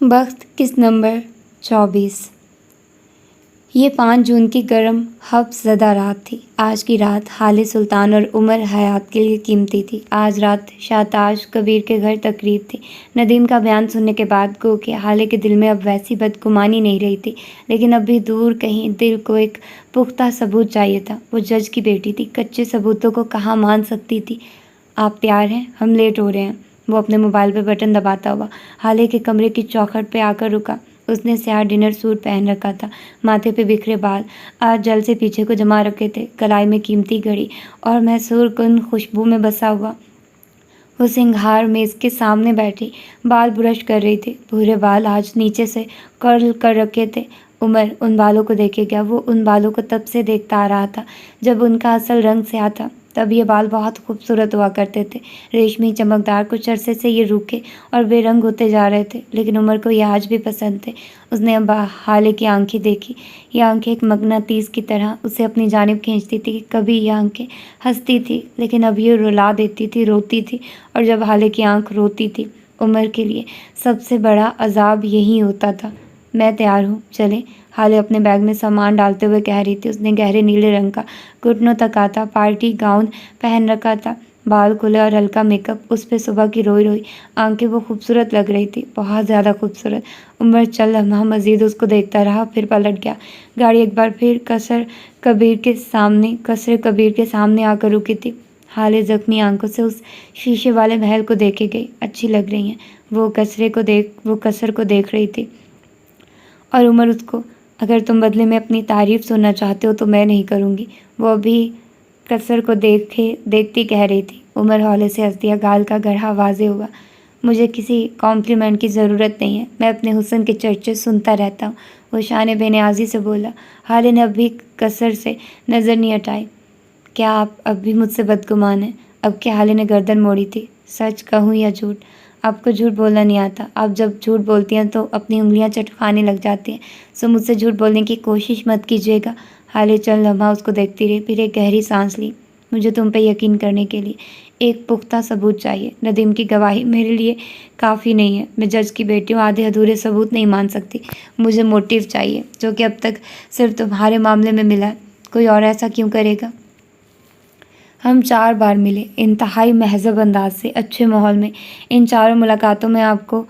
वक्त किस नंबर 24। ये 5 जून की गर्म हफ्ज़दा रात थी। आज की रात हाले सुल्तान और उमर हयात के लिए कीमती थी। आज रात शाहताज कबीर के घर तकरीब थी। नदीम का बयान सुनने के बाद गो कि हाले के दिल में अब वैसी बदगुमानी नहीं रही थी, लेकिन अब भी दूर कहीं दिल को एक पुख्ता सबूत चाहिए था। वो जज की बेटी थी, कच्चे सबूतों को कहाँ मान सकती थी। आप तैयार हैं? हम लेट हो रहे हैं। वो अपने मोबाइल पे बटन दबाता हुआ हाले के कमरे की चौखट पे आकर रुका। उसने स्याह डिनर सूट पहन रखा था, माथे पे बिखरे बाल आज जल से पीछे को जमा रखे थे, कलाई में कीमती घड़ी और मैसूर कुन खुशबू में बसा हुआ। वो सिंघार मेज के सामने बैठी बाल ब्रश कर रही थी। भूरे बाल आज नीचे से कर्ल कर रखे थे। उमर उन बालों को देखे गया। वो उन बालों को तब से देखता आ रहा था जब उनका असल रंग स्याह था। तब ये बाल बहुत खूबसूरत हुआ करते थे, रेशमी चमकदार। कुछ अरसे से ये रूखे और बेरंग होते जा रहे थे, लेकिन उमर को ये आज भी पसंद थे। उसने अब हाले की आंखें देखी। ये आंखें एक मगनातीस की तरह उसे अपनी जानिब खींचती थी। कभी ये आंखें हंसती थी, लेकिन अब ये रुला देती थी, रोती थी। और जब हाले की आंख रोती थी, उमर के लिए सबसे बड़ा अजाब यही होता था। मैं तैयार हूँ, चलें। हाले अपने बैग में सामान डालते हुए कह रही थी। उसने गहरे नीले रंग का घुटनों तक आता पार्टी गाउन पहन रखा था, बाल खुले और हल्का मेकअप। उस पे सुबह की रोई रोई आंखें वो खूबसूरत लग रही थी, बहुत ज़्यादा खूबसूरत। उमर चल लम्हा मजीद उसको देखता रहा, फिर पलट गया। गाड़ी एक बार फिर कसर कबीर के सामने आकर रुकी थी। हाले जख्मी आंखों से उस शीशे वाले महल को देखे गई। अच्छी लग रही हैं। वो कसर को देख रही थी और उमर उसको, अगर तुम बदले में अपनी तारीफ़ सुनना चाहते हो तो मैं नहीं करूँगी। वो अभी कसर को देखती कह रही थी। उमर हौले से हंस दिया। गाल का गढ़ा वाजे हुआ। मुझे किसी कॉम्प्लीमेंट की ज़रूरत नहीं है, मैं अपने हुस्न के चर्चे सुनता रहता हूँ। वो शान बेनियाजी से बोला। हाले ने अब भी कसर से नज़र नहीं हटाई। क्या आप अब भी मुझसे बदगुमान हैं? अब क्या हाले ने गर्दन मोड़ी थी। सच कहूँ या झूठ? आपको झूठ बोलना नहीं आता। आप जब झूठ बोलती हैं तो अपनी उंगलियां चटकाने लग जाती हैं। सो मुझसे झूठ बोलने की कोशिश मत कीजिएगा। हाले चंद लम्हा उसको देखती रही, फिर एक गहरी सांस ली। मुझे तुम पे यकीन करने के लिए एक पुख्ता सबूत चाहिए। नदीम की गवाही मेरे लिए काफ़ी नहीं है। मैं जज की बेटी हूँ, आधे अधूरे सबूत नहीं मान सकती। मुझे मोटिव चाहिए, जो कि अब तक सिर्फ तुम्हारे मामले में मिला है। कोई और ऐसा क्यों करेगा? हम 4 बार मिले, इंतहाई महज़ब अंदाज से, अच्छे माहौल में। इन 4 मुलाकातों में आपको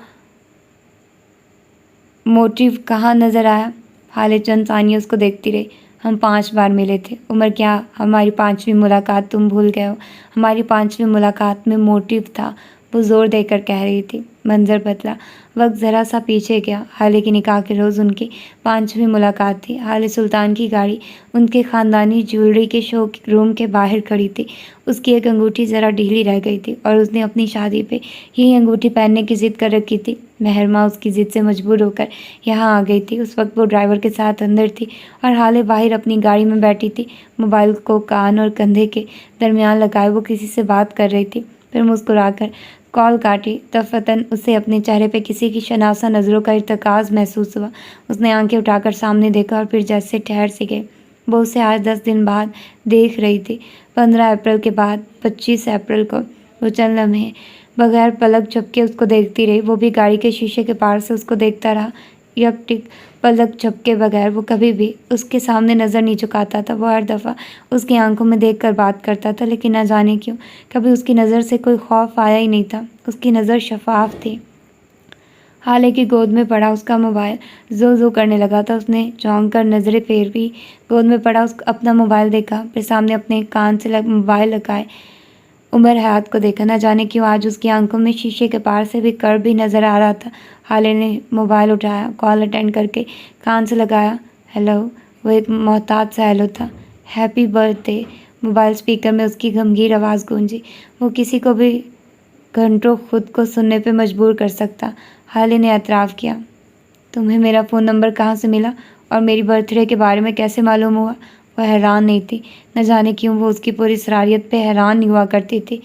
मोटिव कहाँ नज़र आया? हाले चंद सानिया उसको देखती रही। हम 5 बार मिले थे। उमर, क्या हमारी 5वीं मुलाकात तुम भूल गए हो? हमारी 5वीं मुलाकात में मोटिव था, वो ज़ोर देकर कह रही थी। मंजर बदला, वक्त ज़रा सा पीछे गया। हाले की निकाह के रोज़ उनकी 5वीं मुलाकात थी। हाले सुल्तान की गाड़ी उनके ख़ानदानी ज्वेलरी के शो रूम के बाहर खड़ी थी। उसकी एक अंगूठी ज़रा ढीली रह गई थी और उसने अपनी शादी पे यही अंगूठी पहनने की ज़िद कर रखी थी। मेहरमा उसकी ज़िद से मजबूर होकर यहाँ आ गई थी। उस वक्त वो ड्राइवर के साथ अंदर थी और हाले बाहर अपनी गाड़ी में बैठी थी, मोबाइल को कान और कंधे के दरमियान लगाए वो किसी से बात कर रही थी। फिर मुस्कुराकर कॉल काटी। दफ़तन उसे अपने चेहरे पे किसी की शनासा नज़रों का इर्तिकाज़ महसूस हुआ। उसने आंखें उठाकर सामने देखा और फिर जैसे ठहर सी गई। वो उसे आज 10 दिन बाद देख रही थी। 15 अप्रैल के बाद 25 अप्रैल को। वो चंद लम्हे बगैर पलक झपके उसको देखती रही। वो भी गाड़ी के शीशे के पार से उसको देखता रहा। यकटिक पलक झपके बगैर वो कभी भी उसके सामने नज़र नहीं झुकाता था। वो हर दफ़ा उसकी आंखों में देखकर बात करता था, लेकिन न जाने क्यों कभी उसकी नज़र से कोई खौफ आया ही नहीं था। उसकी नज़र शफाफ थी। हाले की गोद में पड़ा उसका मोबाइल जो जो करने लगा था। उसने चौंक कर नज़रें फेरवी। गोद में पड़ा अपना मोबाइल देखा, फिर सामने अपने कान से मोबाइल लगाए उमर हयात को देखा। न जाने क्यों आज उसकी आंखों में शीशे के पार से भी कर्व भी नज़र आ रहा था। हाले ने मोबाइल उठाया, कॉल अटेंड करके कान से लगाया। हेलो। वो एक मोहताज सा हेलो था। Happy birthday. मोबाइल स्पीकर में उसकी गंभीर आवाज़ गूंजी। वो किसी को भी घंटों खुद को सुनने पे मजबूर कर सकता। हाले ने एतराफ़ किया। तुम्हें मेरा फ़ोन नंबर कहाँ से मिला और मेरी बर्थडे के बारे में कैसे मालूम हुआ? वह हैरान नहीं थी। न जाने क्यों वो उसकी पूरी सरारियत पे हैरान नहीं हुआ करती थी।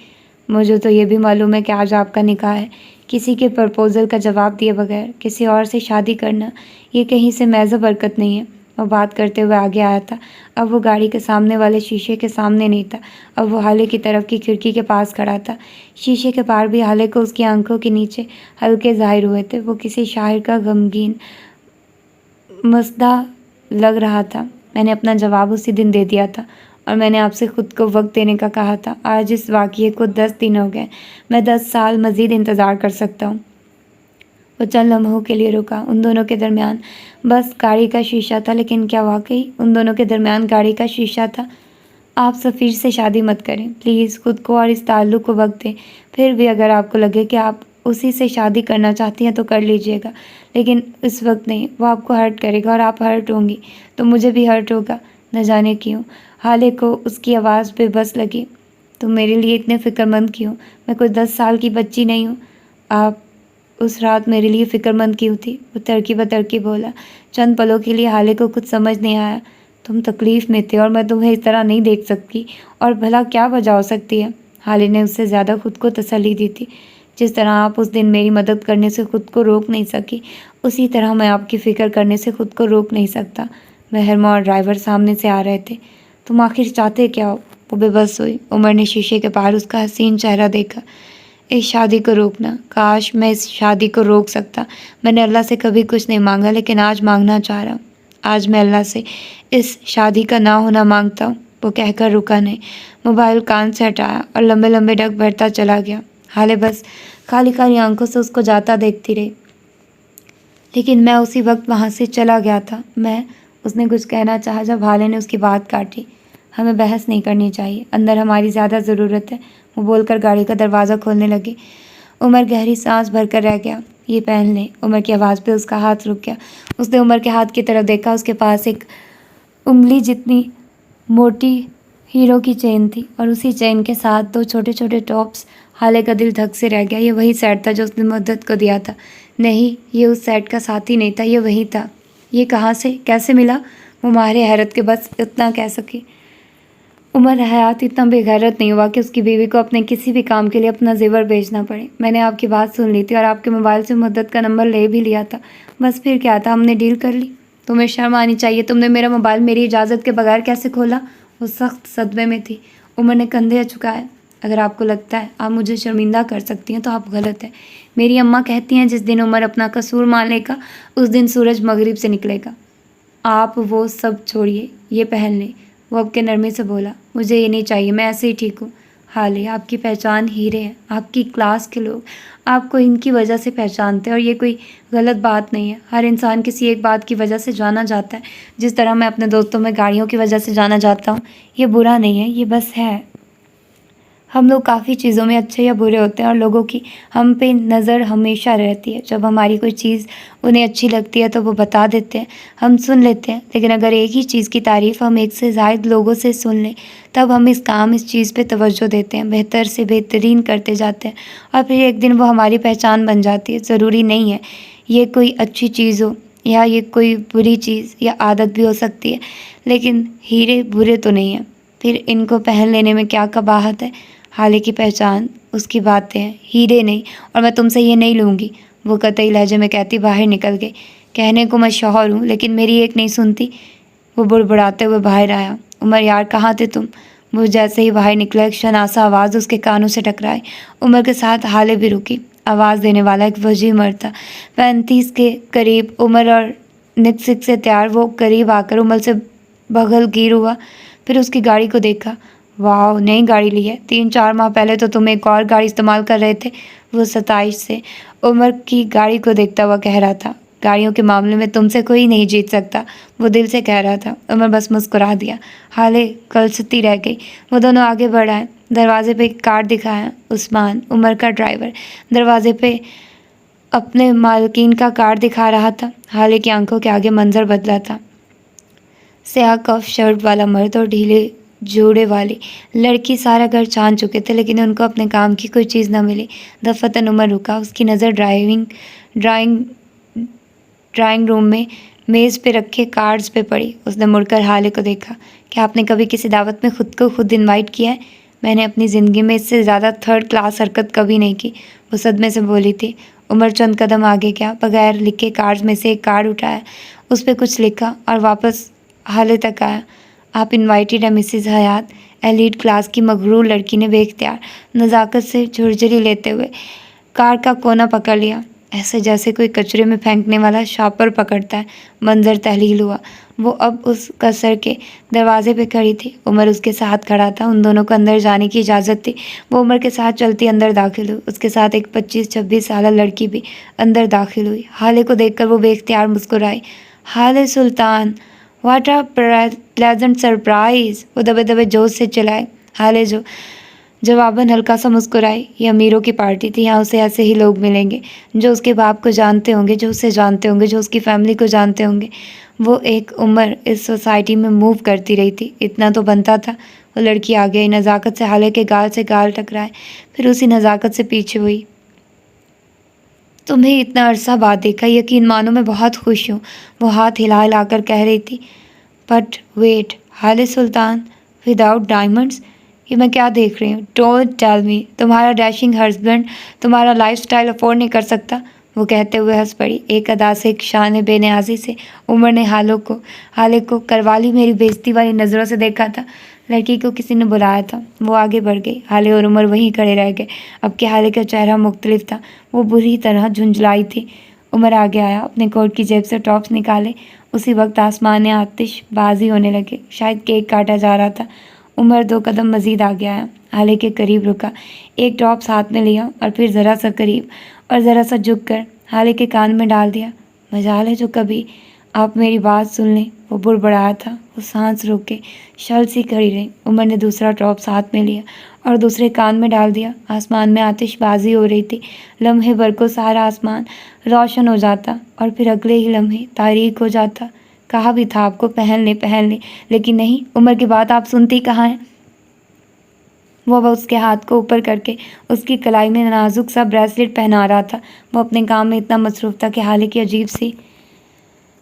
मुझे तो ये भी मालूम है कि आज आपका निकाह है। किसी के प्रपोज़ल का जवाब दिए बगैर किसी और से शादी करना ये कहीं से महज़ बरकत नहीं है। वो बात करते हुए आगे आया था। अब वो गाड़ी के सामने वाले शीशे के सामने नहीं था, अब वो हाले की तरफ की खिड़की के पास खड़ा था। शीशे के पार भी हाले को उसकी आंखों के नीचे हल्के ज़ाहिर हुए थे। वो किसी शायर का गमगीन मसदा लग रहा था। मैंने अपना जवाब उसी दिन दे दिया था और मैंने आपसे खुद को वक्त देने का कहा था। आज इस वाक़ये को 10 दिन हो गए। मैं 10 साल मज़ीद इंतज़ार कर सकता हूँ। वो चंद लम्हों के लिए रुका। उन दोनों के दरमियान बस गाड़ी का शीशा था, लेकिन क्या वाकई उन दोनों के दरमियान गाड़ी का शीशा था? आप सफ़ीर से शादी मत करें प्लीज़, खुद को और इस ताल्लुक़ को वक्त दें। फिर भी अगर आपको लगे कि आप उसी से शादी करना चाहती हैं तो कर लीजिएगा, लेकिन इस वक्त नहीं। वो आपको हर्ट करेगा और आप हर्ट होंगी तो मुझे भी हर्ट होगा। न जाने क्यों हाले को उसकी आवाज़ बेबस लगी। तुम मेरे लिए इतने फ़िक्रमंद क्यों? मैं कोई 10 साल की बच्ची नहीं हूँ। आप उस रात मेरे लिए फ़िक्रमंद क्यों थी? वो तरकी बतरकी बोला। चंद पलों के लिए हाले को कुछ समझ नहीं आया। तुम तकलीफ़ में थे और मैं तुम्हें इस तरह नहीं देख सकती, और भला क्या वजह हो सकती है? हाले ने उससे ज़्यादा खुद को तसल्ली दी थी। जिस तरह आप उस दिन मेरी मदद करने से खुद को रोक नहीं सकी, उसी तरह मैं आपकी फ़िक्र करने से खुद को रोक नहीं सकता। मेहरमा और ड्राइवर सामने से आ रहे थे। तुम आखिर चाहते क्या हो? वो बेबस हुई। उमर ने शीशे के बाहर उसका हसीन चेहरा देखा। इस शादी को रोकना, काश मैं इस शादी को रोक सकता। मैंने अल्लाह से कभी कुछ नहीं मांगा, लेकिन आज मांगना चाह रहा हूँ। आज मैं अल्लाह से इस शादी का ना होना मांगता हूँ। वो कहकर रुका नहीं, मोबाइल कान से हटाया और लंबे लंबे डग भरता चला गया। हाले बस खाली खाली आंखों से उसको जाता देखती रही। लेकिन मैं उसी वक्त वहाँ से चला गया था। उसने कुछ कहना चाहा जब हाले ने उसकी बात काटी। हमें बहस नहीं करनी चाहिए, अंदर हमारी ज़्यादा ज़रूरत है। वो बोलकर गाड़ी का दरवाज़ा खोलने लगी। उमर गहरी सांस भरकर रह गया। ये पहन ले। उमर की आवाज़ पे उसका हाथ रुक गया। उसने उमर के हाथ की तरफ देखा। उसके पास एक उंगली जितनी मोटी हीरो की चेन थी और उसी चेन के साथ 2 छोटे छोटे टॉप्स। हाले का दिल धक से रह गया। ये वही सेट था जो उसने मुद्दत को दिया था। नहीं, ये उस सेट का साथी नहीं था, ये वही था। ये कहाँ से, कैसे मिला? वो मारे हैरत के बस इतना कह सकी। उमर हयात इतना बेगैरत नहीं हुआ कि उसकी बीवी को अपने किसी भी काम के लिए अपना जेवर बेचना पड़े। मैंने आपकी बात सुन ली थी और आपके मोबाइल से मुद्दत का नंबर ले भी लिया था। बस फिर क्या था, हमने डील कर ली। तुम्हें शर्म आनी चाहिए। तुमने मेरा मोबाइल मेरी इजाज़त के बगैर कैसे खोला? वो सख्त सदमे में थी। उमर ने कंधे झुकाए। अगर आपको लगता है आप मुझे शर्मिंदा कर सकती हैं तो आप गलत हैं। मेरी अम्मा कहती हैं जिस दिन उमर अपना कसूर मान लेगा उस दिन सूरज मगरिब से निकलेगा। आप वो सब छोड़िए, ये पहन लें। वो अब के नरमे से बोला। मुझे ये नहीं चाहिए, मैं ऐसे ही ठीक हूँ। हाले, आपकी पहचान हीरे हैं। आपकी क्लास के लोग आपको इनकी वजह से पहचानते हैं और ये कोई गलत बात नहीं है। हर इंसान किसी एक बात की वजह से जाना जाता है। जिस तरह मैं अपने दोस्तों में गाड़ियों की वजह से जाना जाता हूँ, ये बुरा नहीं है, ये बस है। हम लोग काफ़ी चीज़ों में अच्छे या बुरे होते हैं और लोगों की हम पे नज़र हमेशा रहती है। जब हमारी कोई चीज़ उन्हें अच्छी लगती है तो वो बता देते हैं, हम सुन लेते हैं। लेकिन अगर एक ही चीज़ की तारीफ़ हम एक से ज़ायद लोगों से सुन लें तब हम इस चीज़ पे तवज्जो देते हैं, बेहतर से बेहतरीन करते जाते हैं और फिर एक दिन वो हमारी पहचान बन जाती है। ज़रूरी नहीं है ये कोई अच्छी चीज़ हो या ये कोई बुरी चीज़ या आदत भी हो सकती है, लेकिन हीरे बुरे तो नहीं हैं। फिर इनको पहन लेने में क्या कबाहत है? हाले की पहचान, उसकी बातें हैं, हीरे नहीं। और मैं तुमसे ये नहीं लूँगी। वो कतई लहजे में कहती बाहर निकल गई। कहने को मैं शौहर हूँ, लेकिन मेरी एक नहीं सुनती। वो बुड़बुड़ाते हुए बाहर आया। उमर यार, कहाँ थे तुम? वो जैसे ही बाहर निकला एक शनासा आवाज़ उसके कानों से टकराई। उमर के साथ हाले भी रुकी। आवाज़ देने वाला एक वजीह मर्द था, 35 के करीब उम्र और निक से तैयार। वो करीब आकर उमर से बगल गिर हुआ, फिर उसकी गाड़ी को देखा। वाह, नई गाड़ी ली है। 3-4 माह पहले तो तुम एक और गाड़ी इस्तेमाल कर रहे थे। वो 27 से उमर की गाड़ी को देखता हुआ कह रहा था। गाड़ियों के मामले में तुमसे कोई नहीं जीत सकता, वो दिल से कह रहा था। उमर बस मुस्कुरा दिया। हाले कलसती रह गई। वो दोनों आगे बढ़ आए। दरवाजे पे एक कार दिखाया। उस्मान, उमर का ड्राइवर, दरवाजे पे अपने मालकिन का कार्ड दिखा रहा था। हाले की आंखों के आगे मंजर बदला था। स्याह कफ शर्ट वाला मर्द और ढीले जोड़े वाली लड़की सारा घर छान चुके थे, लेकिन उनको अपने काम की कोई चीज़ न मिली। दफतन उमर रुका। उसकी नज़र ड्राइंग रूम में मेज़ पे रखे कार्ड्स पे पड़ी। उसने मुड़कर हाले को देखा। क्या आपने कभी किसी दावत में खुद को खुद इनवाइट किया है? मैंने अपनी ज़िंदगी में इससे ज़्यादा 3rd क्लास हरकत कभी नहीं की, वो सदमे से बोली थी। उमर चंद कदम आगे गया, बगैर लिखे कार्ड्स में से एक कार्ड उठाया। उस पर कुछ लिखा और वापस हाले तक आया। आप इनवाइटेड है मिसेस हयात, एलीट क्लास की मगरूर लड़की ने बेख्तियार नज़ाकत से झुरझुरी लेते हुए कार का कोना पकड़ लिया, ऐसे जैसे कोई कचरे में फेंकने वाला शॉपर पकड़ता है। मंजर तहलील हुआ। वो अब उस कसर के दरवाजे पे खड़ी थी। उमर उसके साथ खड़ा था। उन दोनों को अंदर जाने की इजाज़त थी। वो उमर के साथ चलती अंदर दाखिल हुई। उसके साथ एक 25-26 साल लड़की भी अंदर दाखिल हुई। हाले को देखकर वो बेख्तियार मुस्कुराई। हाले सुल्तान, व्हाट अ प्लेजेंट सरप्राइज, वो दबे दबे जोश से चिल्लाए। हाले जो जवाबन हल्का सा मुस्कुराई। ये अमीरों की पार्टी थी, यहाँ उसे ऐसे ही लोग मिलेंगे जो उसके बाप को जानते होंगे, जो उसे जानते होंगे, जो उसकी फैमिली को जानते होंगे। वो एक उम्र इस सोसाइटी में मूव करती रही थी, इतना तो बनता था। वो लड़की आ गई, नज़ाकत से हाले के गाल से गाल टकराए, फिर उसी नज़ाकत से पीछे हुई। तुम्हें इतना अरसा बाद देखा, यकीन मानो मैं बहुत खुश हूँ, वो हाथ हिला हिला कर कह रही थी। बट वेट, हाले सुल्तान विदाउट डायमंड्स, ये मैं क्या देख रही हूँ? डोंट टेल मी तुम्हारा डैशिंग हस्बैंड तुम्हारा लाइफस्टाइल अफोर्ड नहीं कर सकता, वो कहते हुए हंस पड़ी। एक अदा से, एक शान बेनियाजी से उमर ने हाले को करवाली मेरी बेइज्जती वाली नज़रों से देखा था। लड़की को किसी ने बुलाया था। वो आगे बढ़ गई। हाले और उमर वहीं खड़े रह गए। अब के हाले का चेहरा मुख्तलिफ था। वो बुरी तरह झुंझलाई थी। उमर आगे आया, अपने कोट की जेब से टॉप्स निकाले। उसी वक्त आसमान में आतिशबाजी होने लगे। शायद केक काटा जा रहा था। उमर 2 कदम मज़ीद आगे आया, हाले के करीब रुका, एक टॉप्स हाथ में लिया और फिर ज़रा सा करीब और ज़रा सा झुक कर हाले के कान में डाल दिया। मजाल है जो कभी आप मेरी बात सुन लें, वो बुड़बड़ाया था। वो सांस रोक के शल सी खड़ी रही। उमर ने दूसरा टॉप्स हाथ में लिया और दूसरे कान में डाल दिया। आसमान में आतिशबाजी हो रही थी। लम्हे भर को सारा आसमान रोशन हो जाता और फिर अगले ही लम्हे तारीक हो जाता। कहा भी था आपको पहन ले, लेकिन नहीं, उमर की बात आप सुनती कहाँ हैं? वो उसके हाथ को ऊपर करके उसकी कलाई में नाजुक सा ब्रेसलेट पहना रहा था। वो अपने काम में इतना मसरूफ था कि हाले की अजीब सी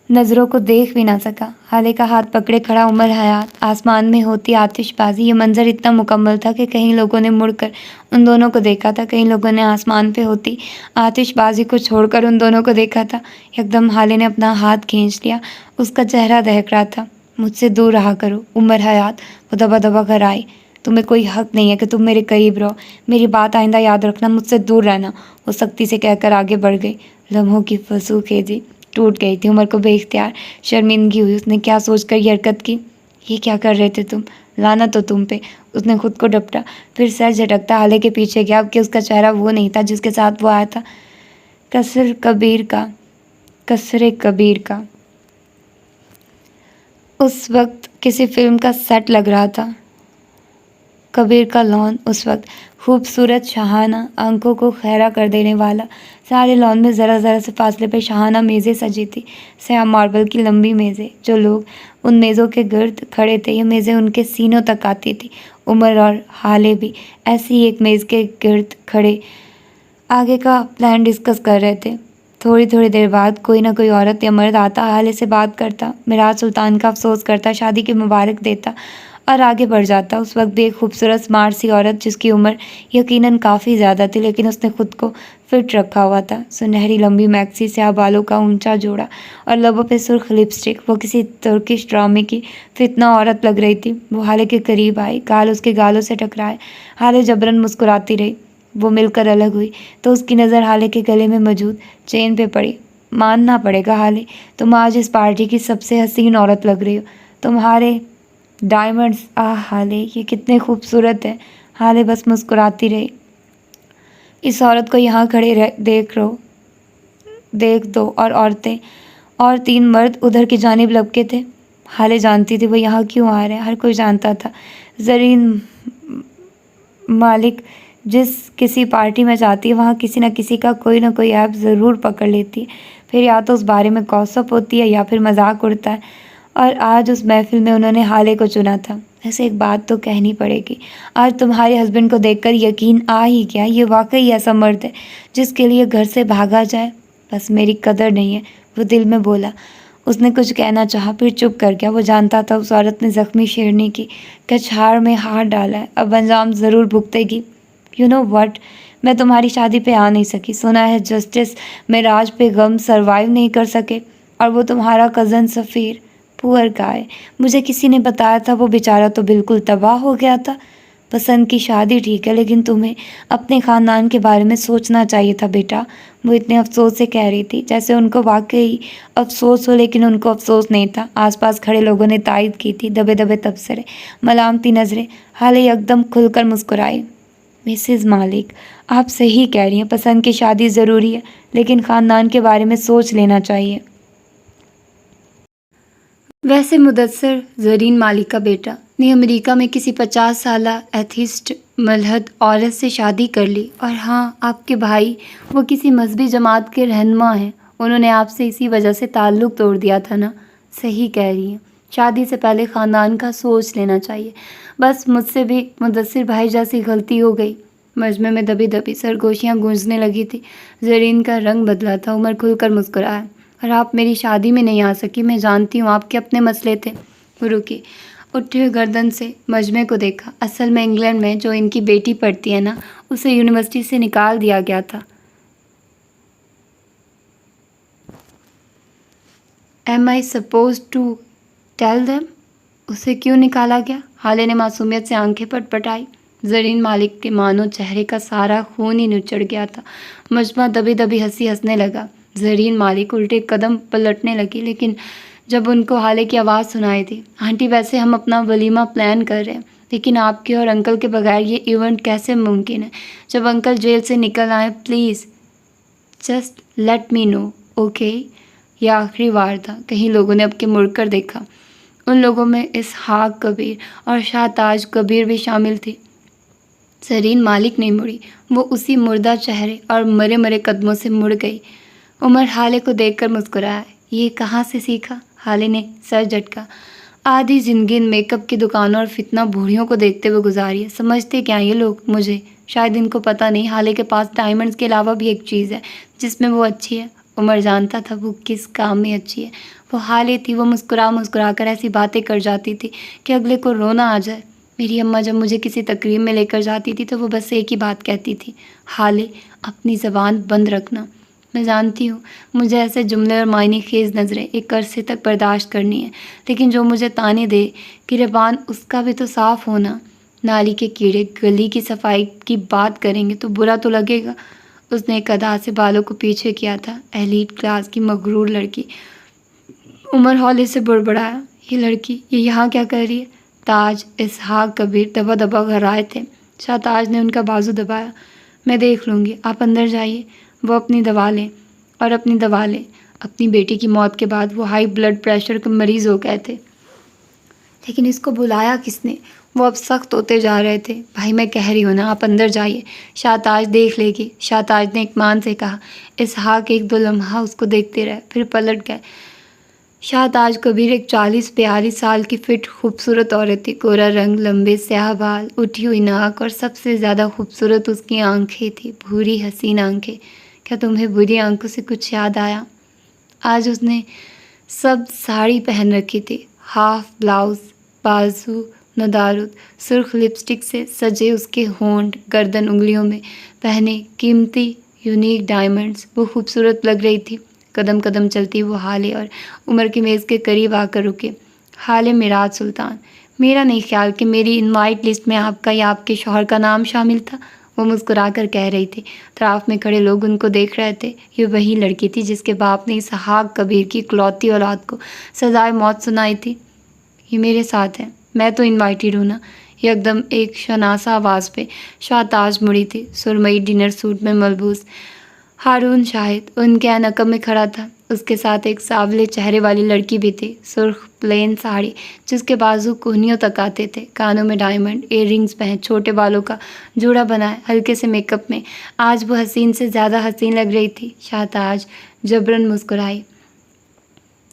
नज़रों को देख भी ना सका। हाले का हाथ पकड़े खड़ा उमर हयात, आसमान में होती आतिशबाजी। ये मंजर इतना मुकम्मल था कि कहीं लोगों ने मुड़कर उन दोनों को देखा था, कहीं लोगों ने आसमान पे होती आतिशबाजी को छोड़कर उन दोनों को देखा था। एकदम हाले ने अपना हाथ खींच लिया। उसका चेहरा दहक रहा था। मुझसे दूर रहा करो उमर हयात, वो दबा दबा कर आई। तुम्हें कोई हक नहीं है कि तुम मेरे करीब रहो। मेरी बात आइंदा याद रखना, मुझसे दूर रहना, वो सख्ती से कहकर आगे बढ़ गई। लम्हों की फसूखेजी टूट गई थी। उमर को बेख्तियार शर्मिंदगी हुई। उसने क्या सोचकर ये हरकत की? ये क्या कर रहे थे तुम? लाना तो तुम पे। उसने खुद को डपटा, फिर सर झटकता हाले के पीछे गया। अब कि उसका चेहरा वो नहीं था जिसके साथ वो आया था। कसरे कबीर का उस वक्त किसी फिल्म का सेट लग रहा था। कबीर का लॉन उस वक्त खूबसूरत, शाहाना, आंखों को खैरा कर देने वाला। सारे लॉन में ज़रा ज़रा से फासले पर शाहाना मेज़ें सजी थी, स्याह मार्बल की लंबी मेज़ें। जो लोग उन मेज़ों के गिर्द खड़े थे, ये मेज़ें उनके सीनों तक आती थी। उमर और हाले भी ऐसी एक मेज़ के गिर्द खड़े आगे का प्लान डिस्कस कर रहे थे। थोड़ी थोड़ी देर बाद कोई ना कोई औरत या मर्द आता, हाले से बात करता, मिराज सुल्तान का अफसोस करता, शादी की मुबारक देता और आगे बढ़ जाता। उस वक्त भी एक खूबसूरत स्मार्ट सी औरत, जिसकी उम्र यकीनन काफ़ी ज़्यादा थी, लेकिन उसने खुद को फिट रखा हुआ था। सुनहरी लंबी मैक्सी, स्याह बालों का ऊंचा जोड़ा और लबों पे सुर्ख लिपस्टिक। वो किसी तुर्किश ड्रामे की फितना औरत लग रही थी। वो हाले के करीब आई, गाल उसके गालों से टकराए। हाले जबरन मुस्कुराती रही। वो मिलकर अलग हुई तो उसकी नज़र हाले के गले में मौजूद चेन पे पड़ी। मानना पड़ेगा हाले, तुम आज इस पार्टी की सबसे हसीन औरत लग रही हो। तुम्हारे डायमंड्स, आह हाले, ये कितने खूबसूरत है। हाले बस मुस्कुराती रही। इस औरत को यहाँ खड़े देख दो। और औरतें और 3 मर्द उधर की जानिब लपके थे। हाले जानती थी वो यहाँ क्यों आ रहे हैं। हर कोई जानता था जरीन मालिक जिस किसी पार्टी में जाती है, वहाँ किसी न किसी का कोई ना कोई ऐप ज़रूर पकड़ लेती है। फिर या तो उस बारे में गॉसिप होती है या फिर मजाक उड़ता है। और आज उस महफिल में उन्होंने हाले को चुना था। ऐसे एक बात तो कहनी पड़ेगी, आज तुम्हारे हस्बैंड को देखकर यकीन आ ही गया, ये वाकई ऐसा मर्द है जिसके लिए घर से भागा जाए। बस मेरी कदर नहीं है, वो दिल में बोला। उसने कुछ कहना चाहा, फिर चुप कर गया। वो जानता था उस औरत ने ज़ख्मी शेरनी की कछाड़ में हाथ डाला है, अब अंजाम ज़रूर भुगतेगी। यू नो व्हाट, मैं तुम्हारी शादी पे आ नहीं सकी। सुना है जस्टिस मिराज पे गम सरवाइव नहीं कर सके। और वो तुम्हारा कज़न सफ़ीर, पुअर गाय, मुझे किसी ने बताया था वो बेचारा तो बिल्कुल तबाह हो गया था। पसंद की शादी ठीक है, लेकिन तुम्हें अपने ख़ानदान के बारे में सोचना चाहिए था बेटा। वो इतने अफसोस से कह रही थी जैसे उनको वाकई अफसोस हो, लेकिन उनको अफसोस नहीं था। आसपास खड़े लोगों ने तायद की थी, दबे दबे तबसरे, मलामती नज़रें। हाले एकदम खुलकर मुस्कुराई। मिसेज़ मालिक, आप सही कह रही हैं, पसंद की शादी ज़रूरी है, लेकिन ख़ानदान के बारे में सोच लेना चाहिए। वैसे मुदस्सर ज़रीन मालिक का बेटा ने अमेरिका में किसी 50 साला एथिस्ट मलहद औरत से शादी कर ली। और हाँ, आपके भाई वो किसी मजहबी जमात के रहनुमा हैं। उन्होंने आपसे इसी वजह से ताल्लुक़ तोड़ दिया था ना। सही कह रही हैं, शादी से पहले ख़ानदान का सोच लेना चाहिए। बस मुझसे भी मुदस्सिर भाई जैसी गलती हो गई। मजमे में दबी दबी सरगोशियाँ गूंजने लगी थी। ज़रीन का रंग बदला था। उमर खुलकर मुस्कुराया। और आप मेरी शादी में नहीं आ सकी, मैं जानती हूँ, आपके अपने मसले थे। वो रुकी, उठे हुए गर्दन से मजमे को देखा। असल में इंग्लैंड में जो इनकी बेटी पढ़ती है ना, उसे यूनिवर्सिटी से निकाल दिया गया था। Am I suppose to tell them? उसे क्यों निकाला गया? हाले ने मासूमियत से आंखें पटपटाई। ज़रीन मालिक के मानो चेहरे का सारा खून ही निचड़ गया था। मजमा दबी दबी हंसी हंसने लगा। ज़रीन मालिक उल्टे कदम पलटने लगी, लेकिन जब उनको हाले की आवाज़ सुनाई दी, आंटी वैसे हम अपना वलीमा प्लान कर रहे हैं, लेकिन आपके और अंकल के बगैर ये इवेंट कैसे मुमकिन है? जब अंकल जेल से निकल आए, please just let me know, okay? यह आखिरी बार था। कहीं लोगों ने अब के मुड़कर देखा। उन लोगों में इसहाक कबीर और शाहताज कबीर भी शामिल थी। ज़रीन मालिक नहीं मुड़ी, वो उसी मुर्दा चेहरे और मरे मरे कदमों से मुड़ गई। उमर हाले को देखकर मुस्कुराया। ये कहाँ से सीखा? हाले ने सर झटका। आधी जिंदगी मेकअप की दुकानों और फितना बूढ़ियों को देखते हुए गुजारी है। समझते क्या ये लोग मुझे? शायद इनको पता नहीं, हाले के पास डायमंड्स के अलावा भी एक चीज़ है जिसमें वो अच्छी है। उमर जानता था वो किस काम में अच्छी है। वो हाले थी। वो मुस्कुरा कर ऐसी बातें कर जाती थी कि अगले को रोना आ जाए। मेरी अम्मा जब मुझे किसी तकरीब में लेकर जाती थी तो वो बस एक ही बात कहती थी, हाले अपनी ज़बान बंद रखना। मैं जानती हूँ मुझे ऐसे जुमले और मायने खेज नज़रें एक अरसे तक बर्दाश्त करनी है, लेकिन जो मुझे ताने दे गिरबान उसका भी तो साफ़ होना। नाली के कीड़े गली की सफाई की बात करेंगे तो बुरा तो लगेगा। उसने एक अदा से बालों को पीछे किया था। एलीट क्लास की मगरूर लड़की। उमर हौले से बुड़बड़ाया, ये लड़की ये यहाँ क्या कर रही है? ताज, इसहाक कबीर दबा दबा घर आए थे। शाहताज ने उनका बाजू दबाया। मैं देख लूँगी, आप अंदर जाइए। वो अपनी दवा लें और अपनी दवा लें। अपनी बेटी की मौत के बाद वो हाई ब्लड प्रेशर के मरीज़ हो गए थे, लेकिन इसको बुलाया किसने? वो अब सख्त होते जा रहे थे। भाई मैं कह रही हूँ ना, आप अंदर जाइए, शाहताज देख लेगी। शाहताज ने इत्मीनान से कहा। इसहाक एक दो लम्हा उसको देखते रहे, फिर पलट गए। शाहताज कबीर एक 40-42 साल की फिट खूबसूरत औरत थी। गोरा रंग, लंबे स्याह बाल, उठी हुई नाक और सबसे ज़्यादा खूबसूरत उसकी आंखें थी, भूरी हसीन आंखें। क्या तुम्हें बुरी आंखों से कुछ याद आया? आज उसने सब साड़ी पहन रखी थी, हाफ ब्लाउज, बाजू नदारुद, सुर्ख लिपस्टिक से सजे उसके होंठ, गर्दन, उंगलियों में पहने कीमती यूनिक डायमंड्स। वो खूबसूरत लग रही थी। कदम कदम चलती वो हाले और उमर की मेज़ के करीब आकर रुके। हाले मिराज सुल्तान, मेरा नहीं ख्याल कि मेरी इनवाइट लिस्ट में आपका या आपके शौहर का नाम शामिल था। वो मुस्कुरा कर कह रही थी। तराफ में खड़े लोग उनको देख रहे थे। ये वही लड़की थी जिसके बाप ने इसहाक कबीर की इकलौती औलाद को सजाए मौत सुनाई थी। ये मेरे साथ है, मैं तो इनवाइटेड हूँ ना। एकदम एक शनासा आवाज़ पे शाहताज मुड़ी थी। सुरमई डिनर सूट में मलबूस हारून शाहिद उनके अनकम में खड़ा था। उसके साथ एक सावले चेहरे वाली लड़की भी थी, सुर्ख प्लेन साड़ी जिसके बाजू कोहनियों तक आते थे, कानों में डायमंड इयररिंग्स पहन, छोटे बालों का जूड़ा बनाए, हल्के से मेकअप में। आज वो हसीन से ज़्यादा हसीन लग रही थी। शाहताज जबरन मुस्कुराई।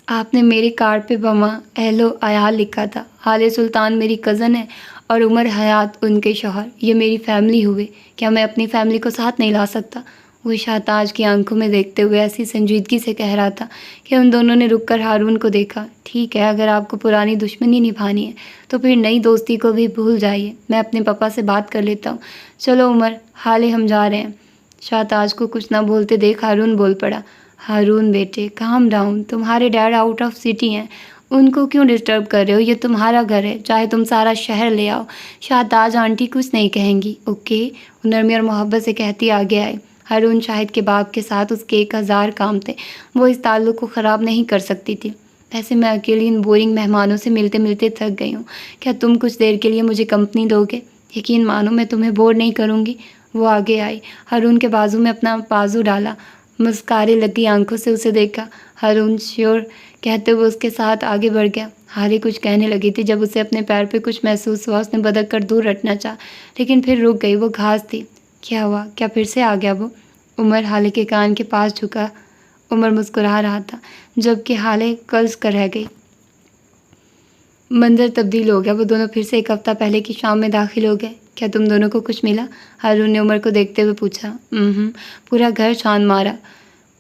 आपने मेरे कार्ड पे बमा एहलो अयाल लिखा था। हाले सुल्तान मेरी कज़न है और उमर हयात उनके शौहर। ये मेरी फैमिली हुए। क्या मैं अपनी फैमिली को साथ नहीं ला सकता? वो शाहताज की आंखों में देखते हुए ऐसी संजीदगी से कह रहा था कि उन दोनों ने रुककर हारून को देखा। ठीक है, अगर आपको पुरानी दुश्मनी निभानी है तो फिर नई दोस्ती को भी भूल जाइए। मैं अपने पापा से बात कर लेता हूँ। चलो उमर, हाले हम जा रहे हैं। शाहताज को कुछ ना बोलते देख हारून बोल पड़ा। हारून बेटे काम डाउन, तुम्हारे डैड आउट ऑफ सिटी हैं, उनको क्यों डिस्टर्ब कर रहे हो? ये तुम्हारा घर है, चाहे तुम सारा शहर ले आओ, शाहताज आंटी कुछ नहीं कहेंगी। ओके, वो नरमी और मोहब्बत से कहती आगे आए। हारून शाहिद के बाप के साथ उसके 1000 काम थे, वो इस ताल्लुक़ को ख़राब नहीं कर सकती थी। वैसे मैं अकेली इन बोरिंग मेहमानों से मिलते मिलते थक गई हूँ, क्या तुम कुछ देर के लिए मुझे कंपनी दोगे? यकीन मानो मैं तुम्हें बोर नहीं करूँगी। वो आगे आई, हारून के बाजू में अपना बाजू डाला, मुस्कारे लगी आंखों से उसे देखा। हारून श्योर कहते हुए उसके साथ आगे बढ़ गया। हाले कुछ कहने लगी थी, जब उसे अपने पैर पे कुछ महसूस हुआ उसने बदक कर दूर हटना चाहा, लेकिन फिर रुक गई। वो घास थी। क्या हुआ? क्या फिर से आ गया वो? उमर हाले के कान के पास झुका। उमर मुस्कुरा रहा था, जबकि हाले कल्स कर रह गई। मंजर तब्दील हो गया। वो दोनों फिर से 1 हफ्ता पहले की शाम में दाखिल हो गए। क्या तुम दोनों को कुछ मिला? हारून ने उमर को देखते हुए पूछा। पूरा घर छान मारा,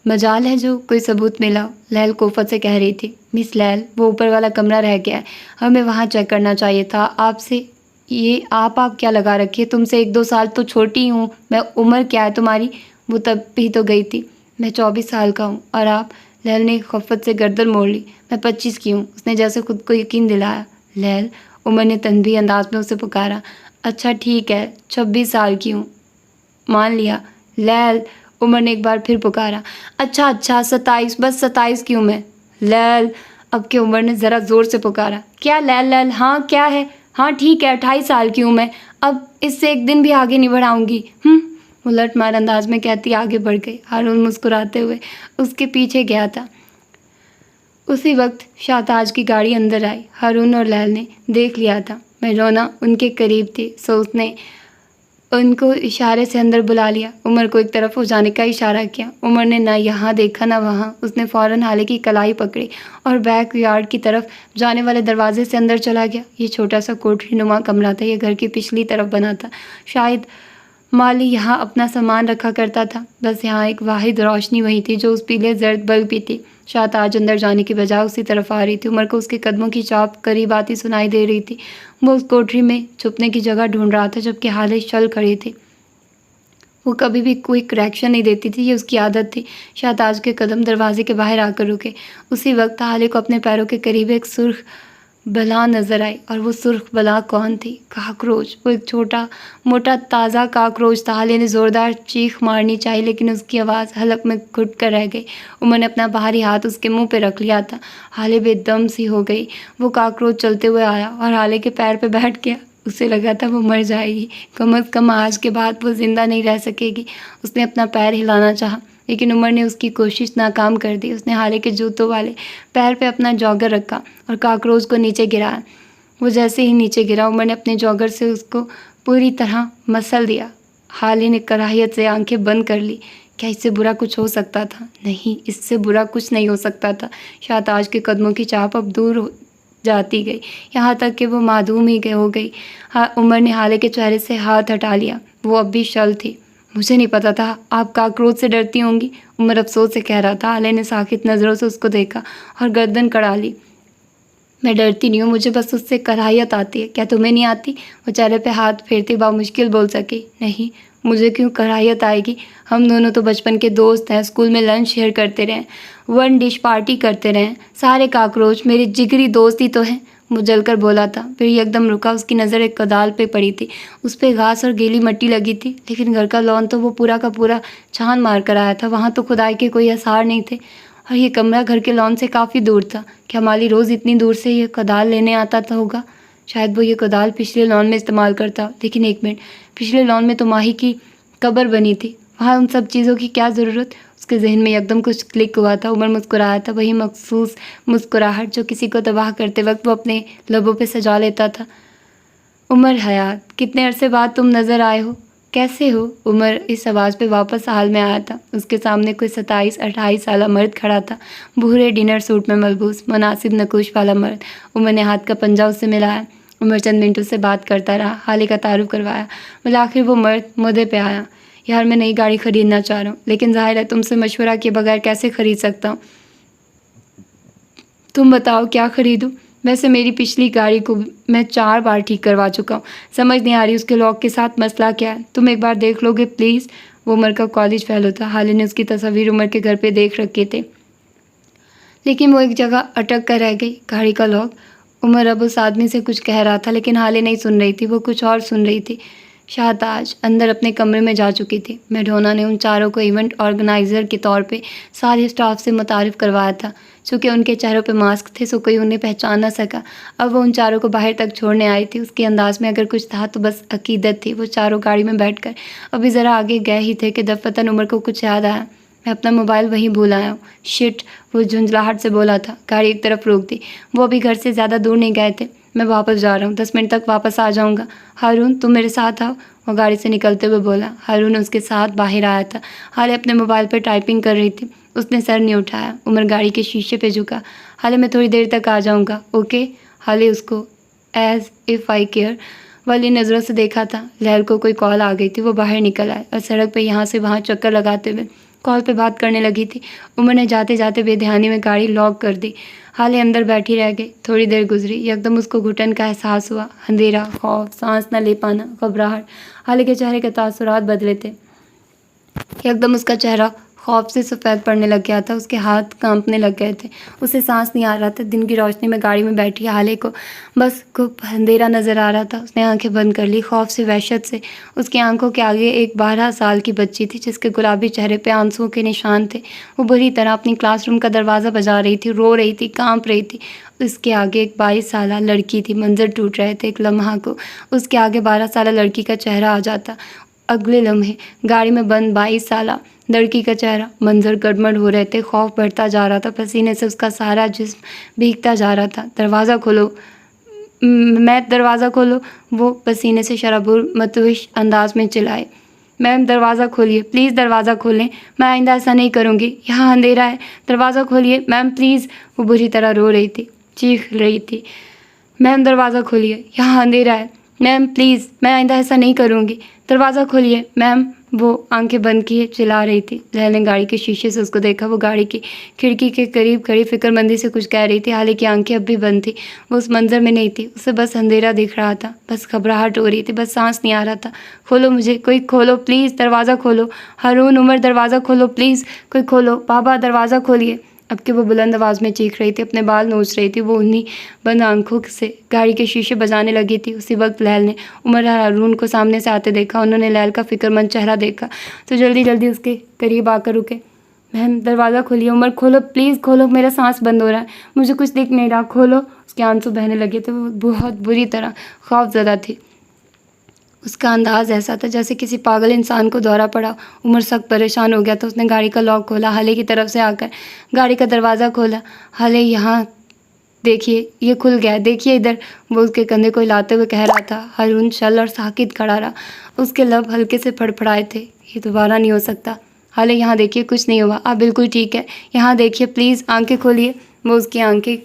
मजाल है जो कोई सबूत मिला। लैल कोफत से कह रही थी। मिस लैल, वो ऊपर वाला कमरा रह गया है, हमें वहाँ चेक करना चाहिए था। आपसे ये आप क्या लगा रखी है? तुमसे 1-2 साल तो छोटी हूँ मैं। उम्र क्या है तुम्हारी? वो तब भी तो गई थी। मैं 24 साल का हूँ। और आप? लैल ने खफ़त से गर्दन मोड़ ली। मैं 25 की हूँ, उसने जैसे खुद को यकीन दिलाया। लैल, उमर ने तनबीह अंदाज में उसे पुकारा। अच्छा ठीक है, 26 साल की हूँ, मान लिया। लैल, उमर ने एक बार फिर पुकारा। अच्छा 27, बस 27 की हूँ मैं। लैल, अब के उमर ने ज़रा ज़ोर से पुकारा। क्या लैल? लैल, हाँ क्या है? हाँ ठीक है, 28 साल की हूँ मैं, अब इससे एक दिन भी आगे नहीं बढ़ाऊँगी। वो लट मार अंदाज में कहती आगे बढ़ गई। हारून मुस्कुराते हुए उसके पीछे गया था। उसी वक्त शाहताज की गाड़ी अंदर आई। हारून और लैल ने देख लिया था। मैरोना उनके करीब थी, सो उसने उनको इशारे से अंदर बुला लिया। उमर को एक तरफ हो जाने का इशारा किया। उमर ने ना यहाँ देखा ना वहाँ। उसने फ़ौरन हाले की कलाई पकड़ी और बैक यार्ड की तरफ जाने वाले दरवाजे से अंदर चला गया। ये छोटा सा कोठरी नुमा कमरा था। ये घर की पिछली तरफ बना था। शायद माली यहाँ अपना सामान रखा करता था। बस यहाँ एक वाहिद रोशनी वही थी जो उस पीले जर्द बल्ब की थी। शाहताज अंदर जाने की बजाय उसी तरफ आ रही थी। उमर को उसके कदमों की चाप करीब आती सुनाई दे रही थी। वो उस कोठरी में छुपने की जगह ढूंढ रहा था, जबकि हाले चल खड़ी थी। वो कभी भी कोई रिएक्शन नहीं देती थी, ये उसकी आदत थी। शाहताज के कदम दरवाजे के बाहर आकर रुके। उसी वक्त हाले को अपने पैरों के करीब एक सुर्ख बला नजर आई। और वो सुर्ख बला कौन थी? काकरोच। वो एक छोटा मोटा ताज़ा काकरोच था। हाले ने ज़ोरदार चीख मारनी चाहिए, लेकिन उसकी आवाज़ हलक में घुट कर रह गई। उमर ने अपना बाहरी हाथ उसके मुंह पे रख लिया था। हाले बेदम सी हो गई। वो काकरोच चलते हुए आया और हाले के पैर पे बैठ गया। उसे लगा था वो मर जाएगी, कम अज़ कम आज के बाद वो ज़िंदा नहीं रह सकेगी। उसने अपना पैर हिलाना चाहा, लेकिन उमर ने उसकी कोशिश नाकाम कर दी। उसने हाले के जूतों वाले पैर पे अपना जॉगर रखा और काकरोच को नीचे गिराया। वो जैसे ही नीचे गिरा, उमर ने अपने जॉगर से उसको पूरी तरह मसल दिया। हाले ने कराहियत से आंखें बंद कर ली। क्या इससे बुरा कुछ हो सकता था? नहीं, इससे बुरा कुछ नहीं हो सकता था। शाहताज के कदमों की चाप अब दूर हो जाती गई, यहाँ तक कि वो मासूम ही हो गई। उमर ने हाले के चेहरे से हाथ हटा लिया। वो अब भी शल थी। मुझे नहीं पता था आप काकरोच से डरती होंगी, उमर अफसोस से कह रहा था। हाले ने साकित नज़रों से उसको देखा और गर्दन कड़ा ली। मैं डरती नहीं हूँ, मुझे बस उससे कराहियत आती है। क्या तुम्हें नहीं आती? वो चेहरे पे हाथ फेरती बामुश्किल बोल सकी। नहीं, मुझे क्यों कराहियत आएगी? हम दोनों तो बचपन के दोस्त हैं, स्कूल में लंच शेयर करते रहे, 1 डिश पार्टी करते रहे। सारे काकरोच मेरे जिगरी दोस्त ही तो हैं, वो जलकर बोला था। फिर एकदम रुका। उसकी नज़र एक कदाल पे पड़ी थी। उस पर घास और गीली मिट्टी लगी थी, लेकिन घर का लॉन तो वो पूरा का पूरा छान मार कर आया था। वहाँ तो खुदाई के कोई आसार नहीं थे, और ये कमरा घर के लॉन से काफ़ी दूर था। क्या माली रोज़ इतनी दूर से ये कदाल लेने आता था होगा? शायद वो ये कदाल पिछले लॉन में इस्तेमाल करता। लेकिन एक मिनट, पिछले लॉन में तो माही की कब्र बनी थी, वहाँ उन सब चीज़ों की क्या ज़रूरत? उसके जहन में एकदम कुछ क्लिक हुआ था। उमर मुस्कुराया था, वही मखसूस मुस्कुराहट जो किसी को तबाह करते वक्त वो अपने लबों पे सजा लेता था। उमर हयात, कितने अरसे बाद तुम नज़र आए हो, कैसे हो? उमर इस आवाज़ पे वापस हाल में आया था। उसके सामने कोई 27-28 साल मर्द खड़ा था, भूरे डिनर सूट में मलबूस, मुनासिब नकुश वाला मर्द। उमर ने हाथ का पंजा उससे मिलाया। उमर चंद मिनटों से बात करता रहा, हाले का तारुफ करवाया। मतलब आखिर वो मर्द मुद्दे पे आया। यार, मैं नई गाड़ी ख़रीदना चाह रहा हूँ, लेकिन ज़ाहिर है तुमसे मशवरा किए बगैर कैसे ख़रीद सकता हूँ। तुम बताओ क्या ख़रीदूँ? वैसे मेरी पिछली गाड़ी को मैं 4 बार ठीक करवा चुका हूँ, समझ नहीं आ रही उसके लॉक के साथ मसला क्या है। तुम एक बार देख लोगे प्लीज़? वो उमर का कॉलेज फेलो था। हाले ने उसकी तस्वीर उमर के घर पे देख रखे थे, लेकिन वो एक जगह अटक कर रह गई। गाड़ी का लॉक। उमर अब उस आदमी से कुछ कह रहा था, लेकिन हाले नहीं सुन रही थी, वो कुछ और सुन रही थी। शाहताज अंदर अपने कमरे में जा चुकी थी। मैडोना ने उन चारों को इवेंट ऑर्गेनाइज़र के तौर पे सारे स्टाफ से मुतारिफ़ करवाया था। चूँकि उनके चेहरों पे मास्क थे, सो कोई उन्हें पहचान ना सका। अब वो उन चारों को बाहर तक छोड़ने आई थी। उसके अंदाज में अगर कुछ था तो बस अकीदत थी। वो चारों गाड़ी में बैठकर अभी ज़रा आगे गए ही थे कि दफ़तन उमर को कुछ याद आया। मैं अपना मोबाइल वहीं भूल आया हूँ। शिट, वो झुंझलाहट से बोला था। गाड़ी एक तरफ रोक दी। वो अभी घर से ज़्यादा दूर नहीं गए थे। मैं वापस जा रहा हूँ, 10 मिनट तक वापस आ जाऊँगा। हारून, तुम मेरे साथ आओ, वो गाड़ी से निकलते हुए बोला। हारून उसके साथ बाहर आया था। हाले अपने मोबाइल पर टाइपिंग कर रही थी। उसने सर नहीं उठाया। उमर गाड़ी के शीशे पे झुका। हाले, मैं थोड़ी देर तक आ जाऊँगा, ओके? हाले उसको एज इफ़ आई केयर वाली नज़रों से देखा था। लहर को कोई कॉल आ गई थी। वो बाहर निकल आए और सड़क पे यहाँ से वहाँ चक्कर लगाते हुए कॉल पे बात करने लगी थी। उमर ने जाते जाते बेध्यानी में गाड़ी लॉक कर दी। हाले अंदर बैठी रह गई। थोड़ी देर गुजरी। एकदम उसको घुटन का एहसास हुआ। अंधेरा, खौफ, सांस न ले पाना, घबराहट। हाले के चेहरे के तासुरात बदले थे। एकदम उसका चेहरा खौफ से सफ़ेद पड़ने लग गया था। उसके हाथ कांपने लग गए थे। उसे सांस नहीं आ रहा था। दिन की रोशनी में गाड़ी में बैठी हाले को बस खूब अंधेरा नज़र आ रहा था। उसने आंखें बंद कर ली। खौफ से, वहशत से उसकी आंखों के आगे एक 12 साल की बच्ची थी, जिसके गुलाबी चेहरे पे आंसुओं के निशान थे। वो बुरी तरह अपनी क्लासरूम का दरवाज़ा बजा रही थी, रो रही थी, काँप रही थी। उसके आगे एक 22 साला लड़की थी। मंजर टूट रहे थे। एक लम्हा को उसके आगे 12 साला लड़की का चेहरा आ जाता। अगले लम्हे गाड़ी में बंद 22 साला लड़की का चेहरा। मंजर गड़बड़ हो रहे थे। खौफ बढ़ता जा रहा था। पसीने से उसका सारा जिस्म भीगता जा रहा था। दरवाज़ा खोलो, मैं दरवाज़ा खोलो, वो पसीने से शराबुर मतविश अंदाज में चिल्लाए। मैम, दरवाज़ा खोलिए, प्लीज़ दरवाज़ा खोलें, मैं आइंदा ऐसा नहीं करूँगी, यहाँ अंधेरा है, दरवाज़ा खोलिए मैम प्लीज़। वो बुरी तरह रो रही थी, चीख रही थी। मैम, दरवाज़ा खोलिए, यहाँ अंधेरा है, मैम प्लीज़, मैं आइंदा ऐसा नहीं करूँगी, दरवाज़ा खोलिए मैम। वो आंखें बंद किए चिल्ला रही थी। लहर ने गाड़ी के शीशे से उसको देखा। वो गाड़ी की खिड़की के करीब खड़ी फिक्रमंदी से कुछ कह रही थी। हाले की आंखें अब भी बंद थी। वो उस मंजर में नहीं थी। उसे बस अंधेरा दिख रहा था, बस घबराहट हो रही थी, बस सांस नहीं आ रहा था। खोलो मुझे, कोई खोलो प्लीज़, दरवाज़ा खोलो। हारून, उमर, दरवाज़ा खोलो प्लीज़, कोई खोलो, बाबा दरवाज़ा खोलिए। अब कि वो बुलंद आवाज़ में चीख रही थी, अपने बाल नोच रही थी। वो उन्हीं बंद आंखों से गाड़ी के शीशे बजाने लगी थी। उसी वक्त लैल ने उमर और हारून को सामने से आते देखा। उन्होंने लैल का फिक्रमंद चेहरा देखा तो जल्दी जल्दी उसके करीब आकर रुके। मैम, दरवाज़ा खोलिए, उमर खोलो प्लीज़, खोलो, मेरा सांस बंद हो रहा है, मुझे कुछ दिख नहीं रहा, खोलो। उसके आंसू बहने लगे थे। वो बहुत बुरी तरह खौफजदा थी। उसका अंदाज ऐसा था जैसे किसी पागल इंसान को दौरा पड़ा। उमर सख्त परेशान हो गया था। उसने गाड़ी का लॉक खोला। हाले की तरफ से आकर गाड़ी का दरवाज़ा खोला। हाले, यहाँ देखिए, ये खुल गया, देखिए इधर। वो उसके कंधे को हिलाते हुए कह रहा था। हारून शल और साकित खड़ा रहा। उसके लब हल्के से फड़फड़ाए थे। ये दोबारा नहीं हो सकता। हाले, यहाँ देखिए, कुछ नहीं हुआ, आप बिल्कुल ठीक है, यहाँ देखिए प्लीज़, आंखें खोलिए। वो उसकी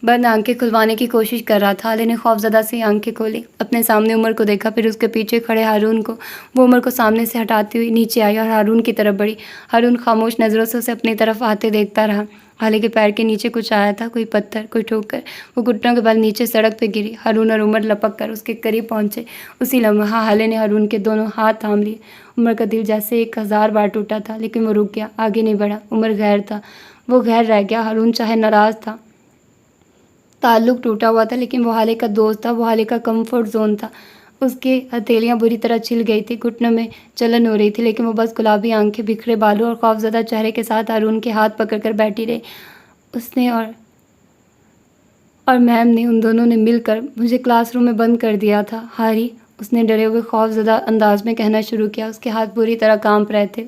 बंद आंखें खुलवाने की कोशिश कर रहा था। हाले ने खौफजदा से आंखें खोली। अपने सामने उमर को देखा, फिर उसके पीछे खड़े हारून को। वो उमर को सामने से हटाती हुई नीचे आई और हारून की तरफ बढ़ी। हारून खामोश नज़रों से उसे अपनी तरफ आते देखता रहा। हाले के पैर के नीचे कुछ आया था, कोई पत्थर, कोई ठोकर। वो घुटनों के बल नीचे सड़क पे गिरी। हारून और उमर लपक कर उसके करीब पहुंचे। उसी लम्हा हाले ने हारून के दोनों हाथ थाम लिए। उमर का दिल जैसे 1000 बार टूटा था, लेकिन वो रुक गया, आगे नहीं बढ़ा। उमर गैर था, वो गैर रह गया। हारून चाहे नाराज़ था, ताल्लुक टूटा हुआ था, लेकिन वो हाले का दोस्त था, वो हाले का कंफर्ट जोन था। उसकी हथेलियाँ बुरी तरह छिल गई थी, घुटनों में जलन हो रही थी, लेकिन वो बस गुलाबी आंखें, बिखरे बालों और खौफजदा चेहरे के साथ हारून के हाथ पकड़कर बैठी रही। उसने और मैम ने, उन दोनों ने मिलकर मुझे क्लासरूम में बंद कर दिया था, हारी। उसने डरे हुए खौफजदा अंदाज में कहना शुरू किया। उसके हाथ बुरी तरह कांप रहे थे।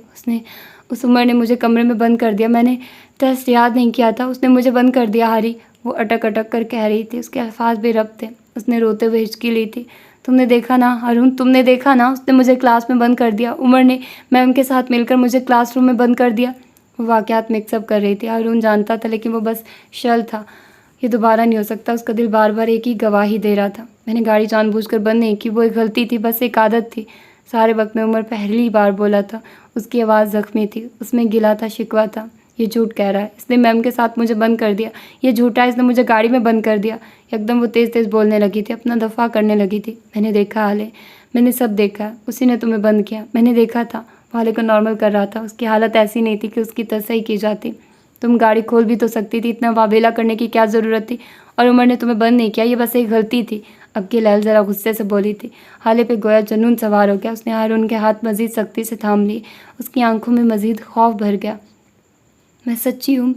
उस उमर ने मुझे कमरे में बंद कर दिया। मैंने टेस्ट याद नहीं किया था, उसने मुझे बंद कर दिया, हारी। वो अटक अटक कर कह रही थी। उसके अल्फाज बेरब थे। उसने रोते हुए हिचकी ली थी। तुमने देखा ना हारून, तुमने देखा ना, उसने मुझे क्लास में बंद कर दिया। उमर ने मैम के साथ मिलकर मुझे क्लासरूम में बंद कर दिया। वो वाक़यात मिक्सअप कर रही थी। हारून जानता था, लेकिन वो बस शल था। ये दोबारा नहीं हो सकता। उसका दिल बार बार एक ही गवाही दे रहा था। मैंने गाड़ी जानबूझकर बंद नहीं की, वो एक गलती थी, बस एक आदत थी। सारे वक्त में उमर पहली बार बोला था। उसकी आवाज़ ज़ख्मी थी, उसमें गिला था, शिकवा था। ये झूठ कह रहा है, इसने मैम के साथ मुझे बंद कर दिया। ये झूठा है, इसने मुझे गाड़ी में बंद कर दिया। एकदम वो तेज़ तेज़ बोलने लगी थी, अपना दफ़ा करने लगी थी। मैंने देखा हाले, मैंने सब देखा, उसी ने तुम्हें बंद किया, मैंने देखा था। हाले को नॉर्मल कर रहा था। उसकी हालत ऐसी नहीं थी कि उसकी तसल्ली की जाती। तुम गाड़ी खोल भी तो सकती थी, इतना वावेला करने की क्या ज़रूरत थी? और उमर ने तुम्हें बंद नहीं किया, ये बस एक गलती थी। अब की लैल ज़रा गुस्से से बोली थी। हाले पे गोया जुनून सवार हो गया। उसने हारून के हाथ मज़ीद सख्ती से थाम लिए। उसकी आंखों में मज़ीद खौफ भर गया। मैं सच्ची हूँ,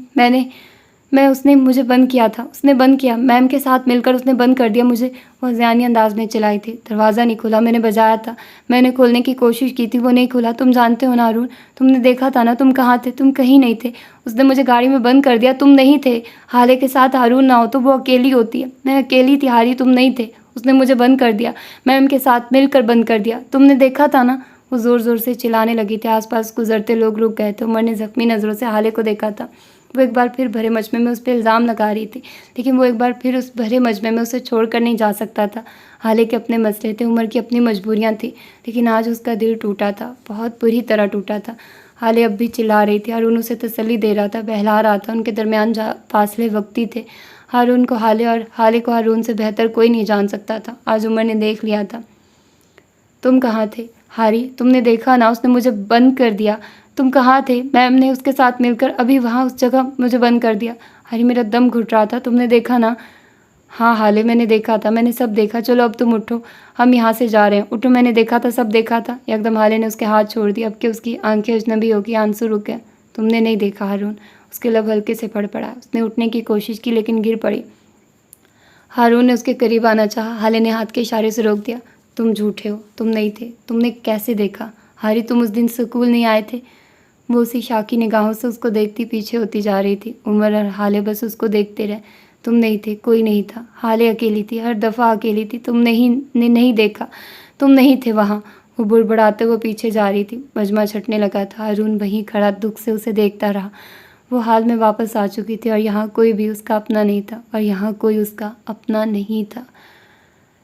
उसने मुझे बंद किया था। उसने बंद किया, मैम के साथ मिलकर उसने बंद कर दिया मुझे। वो ज़ियानी अंदाज में चिल्लाई थी। दरवाज़ा नहीं खुला, मैंने बजाया था, मैंने खोलने की कोशिश की थी, वो नहीं खुला। तुम जानते हो ना हारून, तुमने देखा था ना, तुम कहाँ थे? तुम कहीं नहीं थे। उसने मुझे गाड़ी में बंद कर दिया, तुम नहीं थे। हाले के साथ हारून ना हो तो वो अकेली होती है। मैं अकेली थी हारी, तुम नहीं थे। उसने मुझे बंद कर दिया, मैम के साथ मिलकर बंद कर दिया। तुमने देखा था ना? वो ज़ोर ज़ोर से चिल्लाने लगी थी। आसपास गुजरते लोग रुक गए थे। उमर ने ज़ख्मी नज़रों से हाले को देखा था। वो एक बार फिर भरे मजमे में उस पर इल्ज़ाम लगा रही थी, लेकिन वो एक बार फिर उस भरे मजमे में उसे छोड़कर नहीं जा सकता था। हाले के अपने मसले थे, उमर की अपनी मजबूरियाँ थी, लेकिन आज उसका दिल टूटा था, बहुत बुरी तरह टूटा था। हाले अब भी चिल्ला रही थी। हारून उसे तसल्ली दे रहा था, बहला रहा था। उनके दरमियान फासले वक्ती थे। हारून को हाले और हाले को हारून से बेहतर कोई नहीं जान सकता था। आज उमर ने देख लिया था। तुम कहाँ थे हारी? तुमने देखा ना, उसने मुझे बंद कर दिया। तुम कहाँ थे? मैम ने उसके साथ मिलकर अभी वहाँ उस जगह मुझे बंद कर दिया। हारी, मेरा दम घुट रहा था। तुमने देखा ना? हाँ हाले, मैंने देखा था, मैंने सब देखा। चलो अब तुम उठो, हम यहाँ से जा रहे हैं। उठो, मैंने देखा था, सब देखा था। एकदम हाले ने उसके हाथ छोड़ दिया। अब कि उसकी आंखें अजनबी हो गई, आंसू रुक गए। तुमने नहीं देखा हारून। उसके लब हल्के से फड़फड़ा। उसने उठने की कोशिश की लेकिन गिर पड़ी। हारून ने उसके करीब आना चाहा। हाले ने हाथ के इशारे से रोक दिया। तुम झूठे हो, तुम नहीं थे। तुमने कैसे देखा? हारी, तुम उस दिन स्कूल नहीं आए थे। वो उसी शाकी निगाहों से उसको देखती पीछे होती जा रही थी। उमर और हाले बस उसको देखते रहे। तुम नहीं थे, कोई नहीं था। हाले अकेली थी, हर दफ़ा अकेली थी। तुमने नहीं देखा, तुम नहीं थे वहाँ। वो बुड़बुड़ाते हुए पीछे जा रही थी। मजमा छटने लगा था। हारून वहीं खड़ा दुख से उसे देखता रहा। वो हाल में वापस आ चुकी थी और यहाँ कोई भी उसका अपना नहीं था, और यहाँ कोई उसका अपना नहीं था।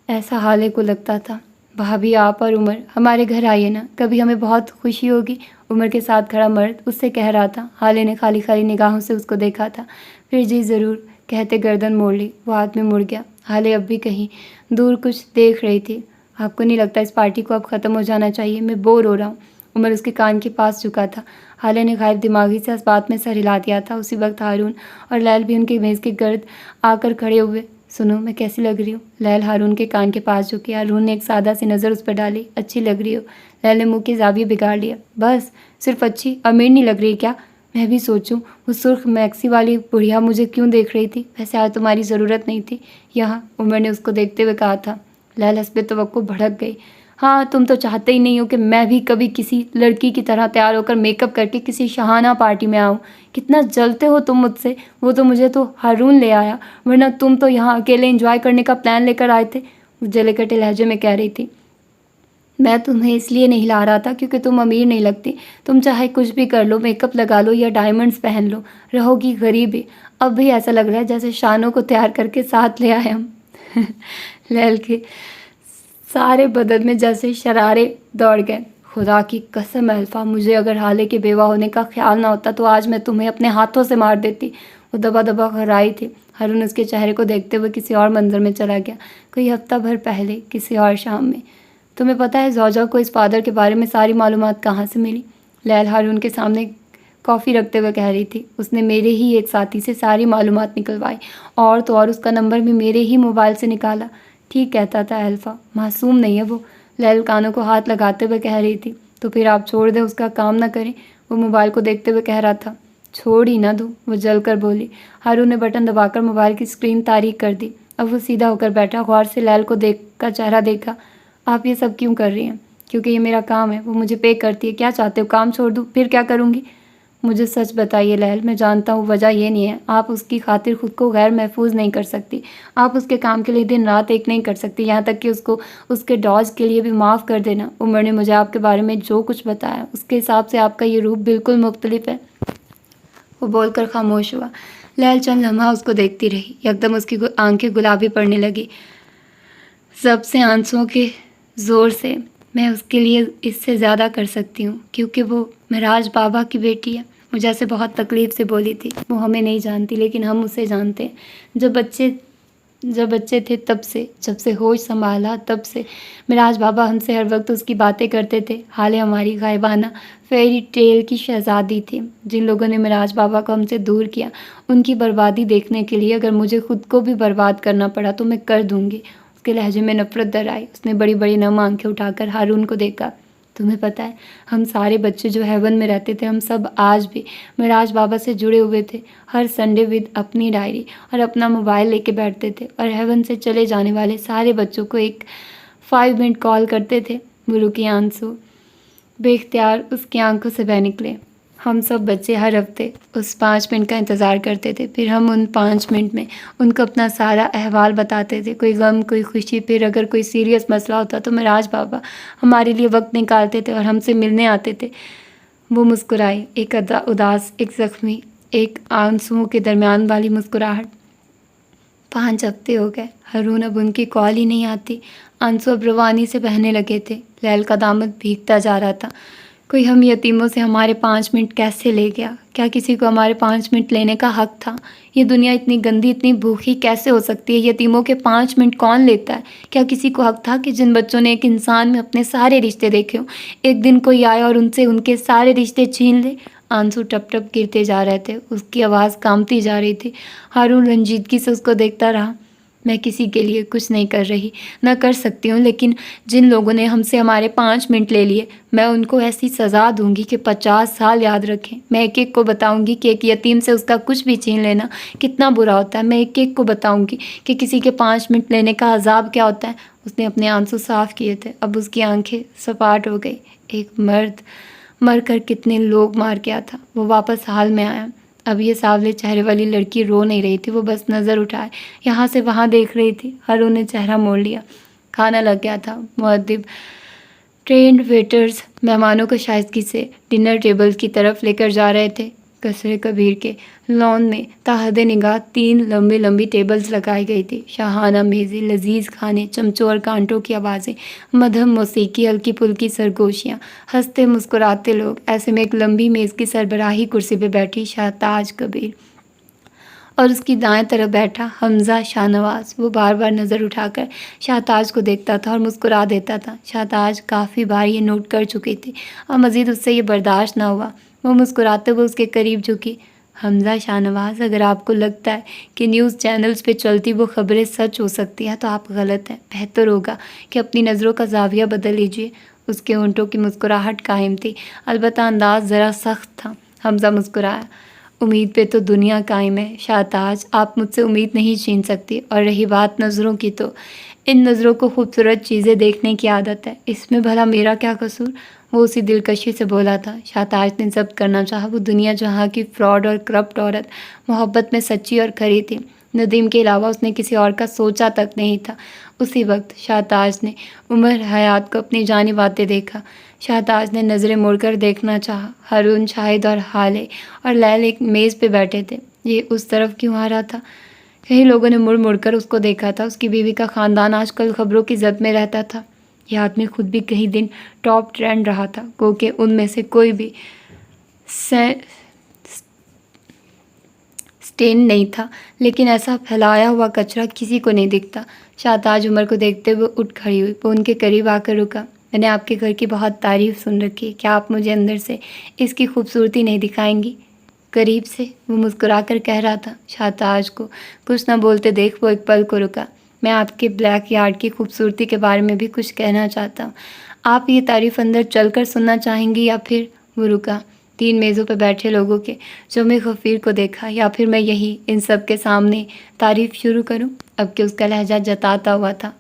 ऐसा हाले को लगता था। भाभी, आप और उमर हमारे घर आइए ना, कभी हमें बहुत खुशी होगी। उमर के साथ खड़ा मर्द उससे कह रहा था। हाले ने खाली खाली निगाहों से उसको देखा था, फिर जी ज़रूर कहते गर्दन मोड़ ली। वो हाथ में मुड़ गया। हाले अब भी कहीं दूर कुछ देख रही थी। आपको नहीं लगता इस पार्टी को अब ख़त्म हो जाना चाहिए? मैं बोर हो रहा हूँ। उमर उसके कान के पास झुका था। हाले ने गायब दिमागी से इस बात में सर हिला दिया था। उसी वक्त हारून और लैल भी उनके मेज़ के गर्द आकर खड़े हुए। सुनो, मैं कैसी लग रही हूँ? लैल हारून के कान के पास झुकी। हारून ने एक सादा सी नज़र उस पर डाली। अच्छी लग रही हो। लैल ने मुंह के जाविये बिगाड़ लिया। बस सिर्फ अच्छी, अमीर नहीं लग रही क्या? मैं भी सोचूं, वो सुर्ख मैक्सी वाली बुढ़िया मुझे क्यों देख रही थी? वैसे आज तुम्हारी ज़रूरत नहीं थी यहाँ, उमर ने उसको देखते हुए कहा था। लैल हंसबे तवक्को भड़क गई। हाँ, तुम तो चाहते ही नहीं हो कि मैं भी कभी किसी लड़की की तरह तैयार होकर मेकअप करके किसी शहाना पार्टी में आऊँ। कितना जलते हो तुम मुझसे। वो तो मुझे तो हारून ले आया, वरना तुम तो यहाँ अकेले एंजॉय करने का प्लान लेकर आए थे। वो जले कटे लहजे में कह रही थी। मैं तुम्हें इसलिए नहीं ला रहा था क्योंकि तुम अमीर नहीं लगती। तुम चाहे कुछ भी कर लो, मेकअप लगा लो या डायमंड्स पहन लो, रहोगी गरीब ही। अब भी ऐसा लग रहा है जैसे शानों को तैयार करके साथ ले आए हम। लैल के सारे बदन में जैसे शरारे दौड़ गए। खुदा की कसम अल्फा, मुझे अगर हाले के बेवा होने का ख्याल ना होता तो आज मैं तुम्हें अपने हाथों से मार देती। वो दबा दबा कर आई थी। हारून उसके चेहरे को देखते हुए किसी और मंजर में चला गया, कोई हफ्ता भर पहले किसी और शाम में। तुम्हें पता है जौजा को इस फादर के बारे में सारी मालूमात कहाँ से मिली? लैल हारून के सामने कॉफ़ी रखते हुए कह रही थी। उसने मेरे ही एक साथी से सारी मालूमात निकलवाई, और तो और उसका नंबर भी मेरे ही मोबाइल से निकाला। ठीक कहता था अल्फा, मासूम नहीं है वो। लैल कानों को हाथ लगाते हुए कह रही थी। तो फिर आप छोड़ दें, उसका काम ना करें। वो मोबाइल को देखते हुए कह रहा था। छोड़ ही ना दो, वो जलकर बोली। हारून ने बटन दबाकर मोबाइल की स्क्रीन तारीक कर दी। अब वो सीधा होकर बैठा, गौर से लैल को का चेहरा देखा। आप ये सब क्यों कर रही हैं? क्योंकि ये मेरा काम है, वो मुझे पे करती है। क्या चाहते हो, काम छोड़ दूँ? फिर क्या करूँगी? मुझे सच बताइए लैल, मैं जानता हूँ वजह ये नहीं है। आप उसकी खातिर खुद को गैर महफूज नहीं कर सकती। आप उसके काम के लिए दिन रात एक नहीं कर सकती, यहाँ तक कि उसको उसके डॉज के लिए भी माफ़ कर देना। उमर ने मुझे आपके बारे में जो कुछ बताया उसके हिसाब से आपका ये रूप बिल्कुल मुख्तलिफ है। वो बोलकर खामोश हुआ। लैल चंद लम्हा उसको देखती रही। एकदम उसकी आंखें गुलाबी पड़ने लगी, सबसे आंसुओं के ज़ोर से। मैं उसके लिए इससे ज़्यादा कर सकती हूँ क्योंकि वो महराज बाबा की बेटी है। मुझे ऐसे बहुत तकलीफ़ से बोली थी। वो हमें नहीं जानती लेकिन हम उसे जानते हैं। जो बच्चे जब बच्चे थे तब से, जब से होश संभाला तब से मिराज बाबा हमसे हर वक्त उसकी बातें करते थे। हाले हमारी गायबाना फेरी टेल की शहज़ादी थी। जिन लोगों ने मिराज बाबा को हमसे दूर किया, उनकी बर्बादी देखने के लिए अगर मुझे खुद को भी बर्बाद करना पड़ा तो मैं कर दूँगी। उसके लहजे में नफ़रत दर आई। उसने बड़ी बड़ी नम आंखें उठाकर हारून को देखा। तुम्हें पता है, हम सारे बच्चे जो हेवन में रहते थे, हम सब आज भी मिराज बाबा से जुड़े हुए थे। हर संडे विद अपनी डायरी और अपना मोबाइल लेके बैठते थे और हेवन से चले जाने वाले सारे बच्चों को एक 5 मिनट कॉल करते थे। गुरु की आंसू बेख्तियार उसकी आंखों से बह निकले। हम सब बच्चे हर हफ्ते उस 5 मिनट का इंतज़ार करते थे। फिर हम उन 5 मिनट में उनको अपना सारा अहवाल बताते थे, कोई गम, कोई खुशी। फिर अगर कोई सीरियस मसला होता तो मिराज बाबा हमारे लिए वक्त निकालते थे और हमसे मिलने आते थे। वो मुस्कुराए, एक उदास, एक ज़ख्मी, एक आंसुओं के दरमियान वाली मुस्कुराहट। 5 हफ्ते हो गए, हारून अब उनकी कॉल ही नहीं आती। आंसू अब रवानी से बहने लगे थे। लैल का दामन भीगता जा रहा था। कोई हम यतीमों से हमारे 5 मिनट कैसे ले गया? क्या किसी को हमारे 5 मिनट लेने का हक था? ये दुनिया इतनी गंदी, इतनी भूखी कैसे हो सकती है? यतीमों के 5 मिनट कौन लेता है? क्या किसी को हक था कि जिन बच्चों ने एक इंसान में अपने सारे रिश्ते देखे हों, एक दिन कोई आए और उनसे उनके सारे रिश्ते छीन ले? आंसू टप टप गिरते जा रहे थे। उसकी आवाज़ कांपती जा रही थी। हारून रंजीदगी से उसको देखता रहा। मैं किसी के लिए कुछ नहीं कर रही, न कर सकती हूँ, लेकिन जिन लोगों ने हमसे हमारे 5 मिनट ले लिए, मैं उनको ऐसी सज़ा दूंगी कि 50 साल याद रखें। मैं एक एक को बताऊंगी कि एक यतीम से उसका कुछ भी छीन लेना कितना बुरा होता है। मैं एक एक को बताऊंगी कि किसी के 5 मिनट लेने का अजाब क्या होता है। उसने अपने आंसू साफ किए थे। अब उसकी आंखें सपाट हो गई। एक मर्द मर कर कितने लोग मार गया था, वो वापस हाल में आया। अब ये सावले चेहरे वाली लड़की रो नहीं रही थी, वो बस नज़र उठाए यहाँ से वहाँ देख रही थी। हारून ने चेहरा मोड़ लिया। खाना लग गया था। मुअद्दिब, ट्रेंड वेटर्स मेहमानों को शाइस्तगी से डिनर टेबल की तरफ लेकर जा रहे थे। कसरे कबीर के लॉन में ताहदे निगाह 3 लंबी लंबी टेबल्स लगाई गई थी। शाहाना मेज़ें, लजीज खाने, चमचों और कांटों की आवाज़ें, मधम मौसीकी, हल्की फुल्की सरगोशियाँ, हंसते मुस्कुराते लोग। ऐसे में एक लंबी मेज़ की सरबराही कुर्सी पे बैठी शाहताज कबीर और उसकी दाएं तरफ बैठा हमज़ा शाहनवाज़। वो बार बार नज़र उठाकर शाहताज को देखता था और मुस्कुरा देता था। शाहताज काफ़ी बार ये नोट कर चुकी थी और मज़ीद उससे ये बर्दाश्त ना हुआ। वो मुस्कुराते हुए उसके करीब झुकी। हमज़ा शाहनवाज़, अगर आपको लगता है कि न्यूज़ चैनल्स पे चलती वो ख़बरें सच हो सकती हैं तो आप गलत हैं। बेहतर होगा कि अपनी नज़रों का ज़ाविया बदल लीजिए। उसके होंठों की मुस्कुराहट कायम थी, अलबत्ता अंदाज़ ज़रा सख्त था। हमज़ा मुस्कुराया। उम्मीद पे तो दुनिया कायम है शाहताज, आप मुझसे उम्मीद नहीं छीन सकती। और रही बात नज़रों की, तो इन नज़रों को खूबसूरत चीज़ें देखने की आदत है, इसमें भला मेरा क्या कसूर? वो उसी दिलकशी से बोला था। शाहताज ने जब्त करना चाहा। वो दुनिया जहाँ की फ्रॉड और करप्ट औरत मोहब्बत में सच्ची और खरी थी। नदीम के अलावा उसने किसी और का सोचा तक नहीं था। उसी वक्त शाहताज ने उमर हयात को अपनी जानिब आते देखा। शाहताज ने नज़रें मुड़कर देखना चाहा। हारून, शाहिद और हाले और लैल एक मेज़ पे बैठे थे। ये उस तरफ क्यों आ रहा था? कई लोगों ने मुड़ मुड़ कर उसको देखा था। उसकी बीवी का ख़ानदान आजकल खबरों की जद में रहता था। यह आदमी खुद भी कई दिन टॉप ट्रेंड रहा था, क्योंकि उनमें से कोई भी स्टेन नहीं था, लेकिन ऐसा फैलाया हुआ कचरा किसी को नहीं दिखता। शाहताज उमर को देखते हुए उठ खड़ी हुई। वो उनके करीब आकर रुका। मैंने आपके घर की बहुत तारीफ़ सुन रखी है, क्या आप मुझे अंदर से इसकी खूबसूरती नहीं दिखाएंगी? करीब से, वो मुस्कुराकर कह रहा था। शाहताज को कुछ न बोलते देख वो एक पल को रुका। मैं आपके ब्लैक यार्ड की खूबसूरती के बारे में भी कुछ कहना चाहता हूँ। आप ये तारीफ़ अंदर चलकर सुनना चाहेंगी या फिर? वो रुका। 3 मेज़ों पर बैठे लोगों के जमे गफ़ीर को देखा। या फिर मैं यही इन सब के सामने तारीफ़ शुरू करूँ? अब कि उसका लहजा जताता हुआ था।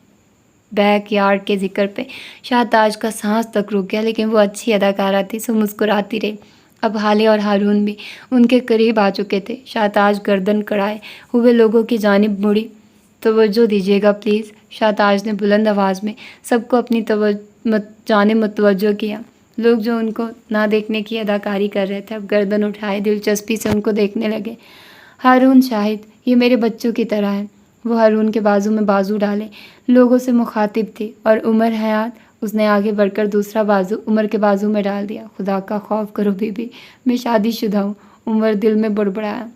बैक यार्ड के जिक्र पे शाहताज का सांस तक रुक गया, लेकिन वो अच्छी अदाकारा थी, सो मुस्कुराती रही। अब हाले और हारून भी उनके करीब आ चुके थे। शाहताज गर्दन कड़ाए हुए लोगों की जानिब मुड़ी। तवज्जो दीजिएगा प्लीज़, शाहताज ने बुलंद आवाज़ में सबको अपनी जानिब मुतवज्जो किया। लोग जो उनको ना देखने की अदाकारी कर रहे थे अब गर्दन उठाए दिलचस्पी से उनको देखने लगे। हारून, शाहिद, ये मेरे बच्चों की तरह है। वो हारून के बाजू में बाजू डाले लोगों से मुखातिब थी। और उमर हयात, उसने आगे बढ़कर दूसरा बाजू उमर के बाजू में डाल दिया। खुदा का खौफ करो बीबी, मैं शादीशुदा हूँ। उमर दिल में बड़बड़ाया।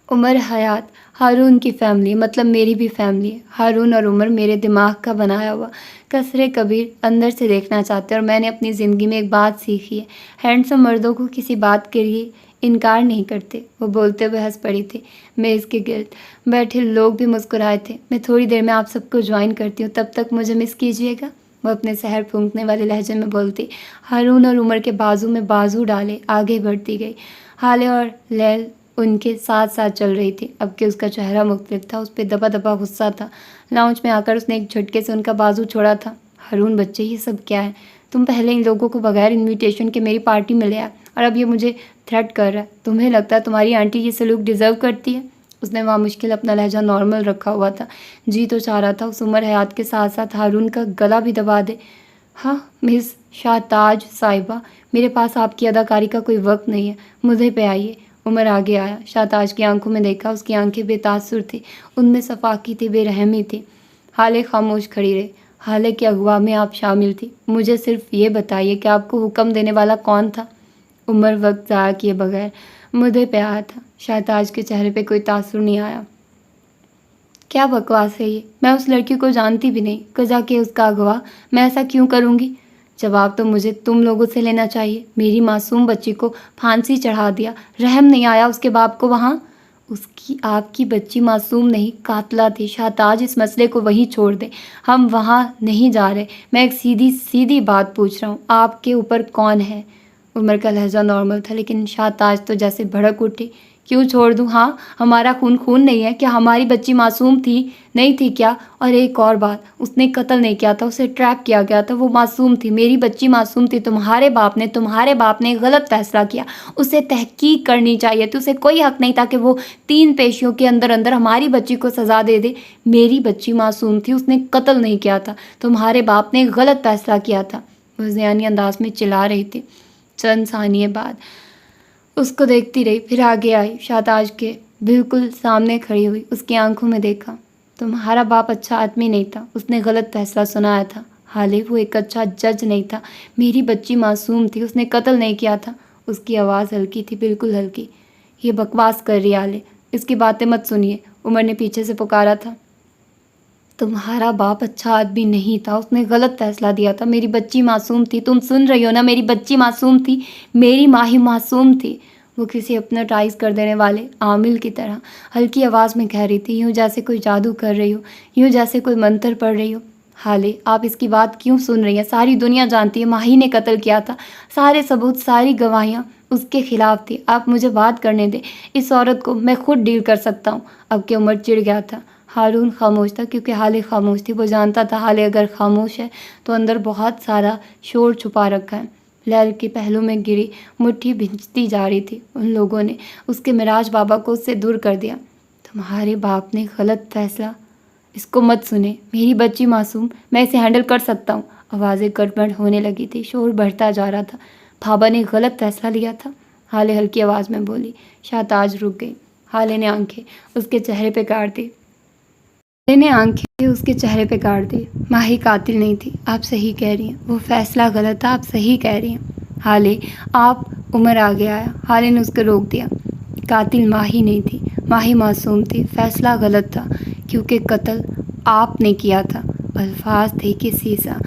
उमर हयात, हारून की फैमिली मतलब मेरी भी फैमिली है। हारून और उमर मेरे दिमाग का बनाया हुआ कसरे कबीर अंदर से देखना चाहते हैं। और मैंने अपनी ज़िंदगी में एक बात सीखी है, हैंडसम मर्दों को किसी बात के लिए इनकार नहीं करते। वो बोलते हुए हंस पड़ी थी। मेज़ के गिर्द बैठे लोग भी मुस्कुराए थे। मैं थोड़ी देर में आप सबको ज्वाइन करती हूँ, तब तक मुझे मिस कीजिएगा, वो अपने सहर फूंकने वाले लहजे में बोलती। हारून और उमर के बाजू में बाजू डाले आगे बढ़ती गई। हाले और लैल उनके साथ साथ चल रही थी। अब कि उसका चेहरा मुख्तलिफ था, उस पर दबा दबा गुस्सा था। लाउंज में आकर उसने एक झटके से उनका बाजू छोड़ा था। हारून बच्चे, ये सब क्या है? तुम पहले इन लोगों को बगैर इनविटेशन के मेरी पार्टी में ले आए और अब ये मुझे थ्रेट कर रहा है। तुम्हें लगता है तुम्हारी आंटी ये सलूक डिज़र्व करती है? उसने वहाँ मुश्किल अपना लहजा नॉर्मल रखा हुआ था। जी तो चाह रहा था उस उमर हयात के साथ साथ हारून का गला भी दबा दे। हाँ मिस शाहताज साहिबा, मेरे पास आपकी अदाकारी का कोई वक्त नहीं है, मुझे पे आइए। उमर आगे आया, शाहताज की आंखों में देखा। उसकी आंखें बेतासुर थी, उनमें सफाकी थी, बेरहमी थी। हाले खामोश खड़ी रही। हाले के अगवा में आप शामिल थी। मुझे सिर्फ ये बताइए कि आपको हुक्म देने वाला कौन था? उमर वक्त ज़ाया किए बगैर मुद्दे पे आया था। शाहताज के चेहरे पे कोई तासुर नहीं आया। क्या बकवास है ये? मैं उस लड़की को जानती भी नहीं, कजा के उसका अगवा मैं ऐसा क्यों करूँगी? जवाब तो मुझे तुम लोगों से लेना चाहिए। मेरी मासूम बच्ची को फांसी चढ़ा दिया, रहम नहीं आया उसके बाप को वहाँ। उसकी आपकी बच्ची मासूम नहीं, कातला थी। शाहताज, इस मसले को वहीं छोड़ दे, हम वहाँ नहीं जा रहे। मैं एक सीधी सीधी बात पूछ रहा हूँ, आपके ऊपर कौन है? उमर का लहजा नॉर्मल था, लेकिन शाहताज तो जैसे भड़क उठी। क्यों छोड़ दूँ? हाँ, हमारा खून खून नहीं है क्या? हमारी बच्ची मासूम थी नहीं थी क्या? और एक और बात, उसने कत्ल नहीं किया था, उसे ट्रैप किया गया था, वो मासूम थी। मेरी बच्ची मासूम थी। तुम्हारे बाप ने गलत फैसला किया। उसे तहकीक करनी चाहिए थी। उसे कोई हक नहीं था कि वो 3 पेशियों के अंदर अंदर हमारी बच्ची को सज़ा दे दे। मेरी बच्ची मासूम थी, उसने कत्ल नहीं किया था। तुम्हारे बाप ने गलत फैसला किया था, वो ज़ियानी अंदाज में चिल्ला रही थी। चंद सानिये बाद उसको देखती रही, फिर आगे आई, शाहताज के बिल्कुल सामने खड़ी हुई, उसकी आंखों में देखा। तुम्हारा बाप अच्छा आदमी नहीं था, उसने गलत फैसला सुनाया था। हाले वो एक अच्छा जज नहीं था। मेरी बच्ची मासूम थी, उसने कत्ल नहीं किया था। उसकी आवाज़ हल्की थी, बिल्कुल हल्की। ये बकवास कर रही हाले, इसकी बातें मत सुनिए, उमर ने पीछे से पुकारा था। तुम्हारा बाप अच्छा आदमी नहीं था, उसने गलत फैसला दिया था। मेरी बच्ची मासूम थी, तुम सुन रही हो ना? मेरी बच्ची मासूम थी, मेरी माँ ही मासूम थी। वो किसी हिप्नोटाइज कर देने वाले आमिल की तरह हल्की आवाज़ में कह रही थी, यूँ जैसे कोई जादू कर रही हो, यूँ जैसे कोई मंत्र पढ़ रही हो। हाले, आप इसकी बात क्यों सुन रही हैं? सारी दुनिया जानती है माही ने कत्ल किया था। सारे सबूत, सारी गवाहियाँ उसके खिलाफ थी। आप मुझे बात करने दें, इस औरत को मैं खुद डील कर सकता हूँ। अब की उमर चिढ़ गया था। हारून खामोश था क्योंकि हाले खामोश थी। वो जानता था हाले अगर खामोश है तो अंदर बहुत सारा शोर छुपा रखा है। लैल के पहलू में गिरी मुट्ठी भिंचती जा रही थी। उन लोगों ने उसके मिराज बाबा को उससे दूर कर दिया। तुम्हारे बाप ने गलत फैसला, इसको मत सुने, मेरी बच्ची मासूम, मैं इसे हैंडल कर सकता हूँ। आवाज़ें गड़बड़ होने लगी थी, शोर बढ़ता जा रहा था। बाबा ने गलत फैसला लिया था, हाले हल्की आवाज़ में बोली। शाहताज रुक गई। हाले ने आंखें उसके चेहरे पे गाड़ दी। मैंने आंखें उसके चेहरे पे गाड़ दी। माही कातिल नहीं थी, आप सही कह रही हैं, वो फैसला गलत था, आप सही कह रही हैं। हाले, आप। उमर आगे आया, हाले ने उसको रोक दिया। कातिल माही नहीं थी, माही मासूम थी, फैसला गलत था क्योंकि कत्ल आपने किया था। अल्फाज थे कि सीसा।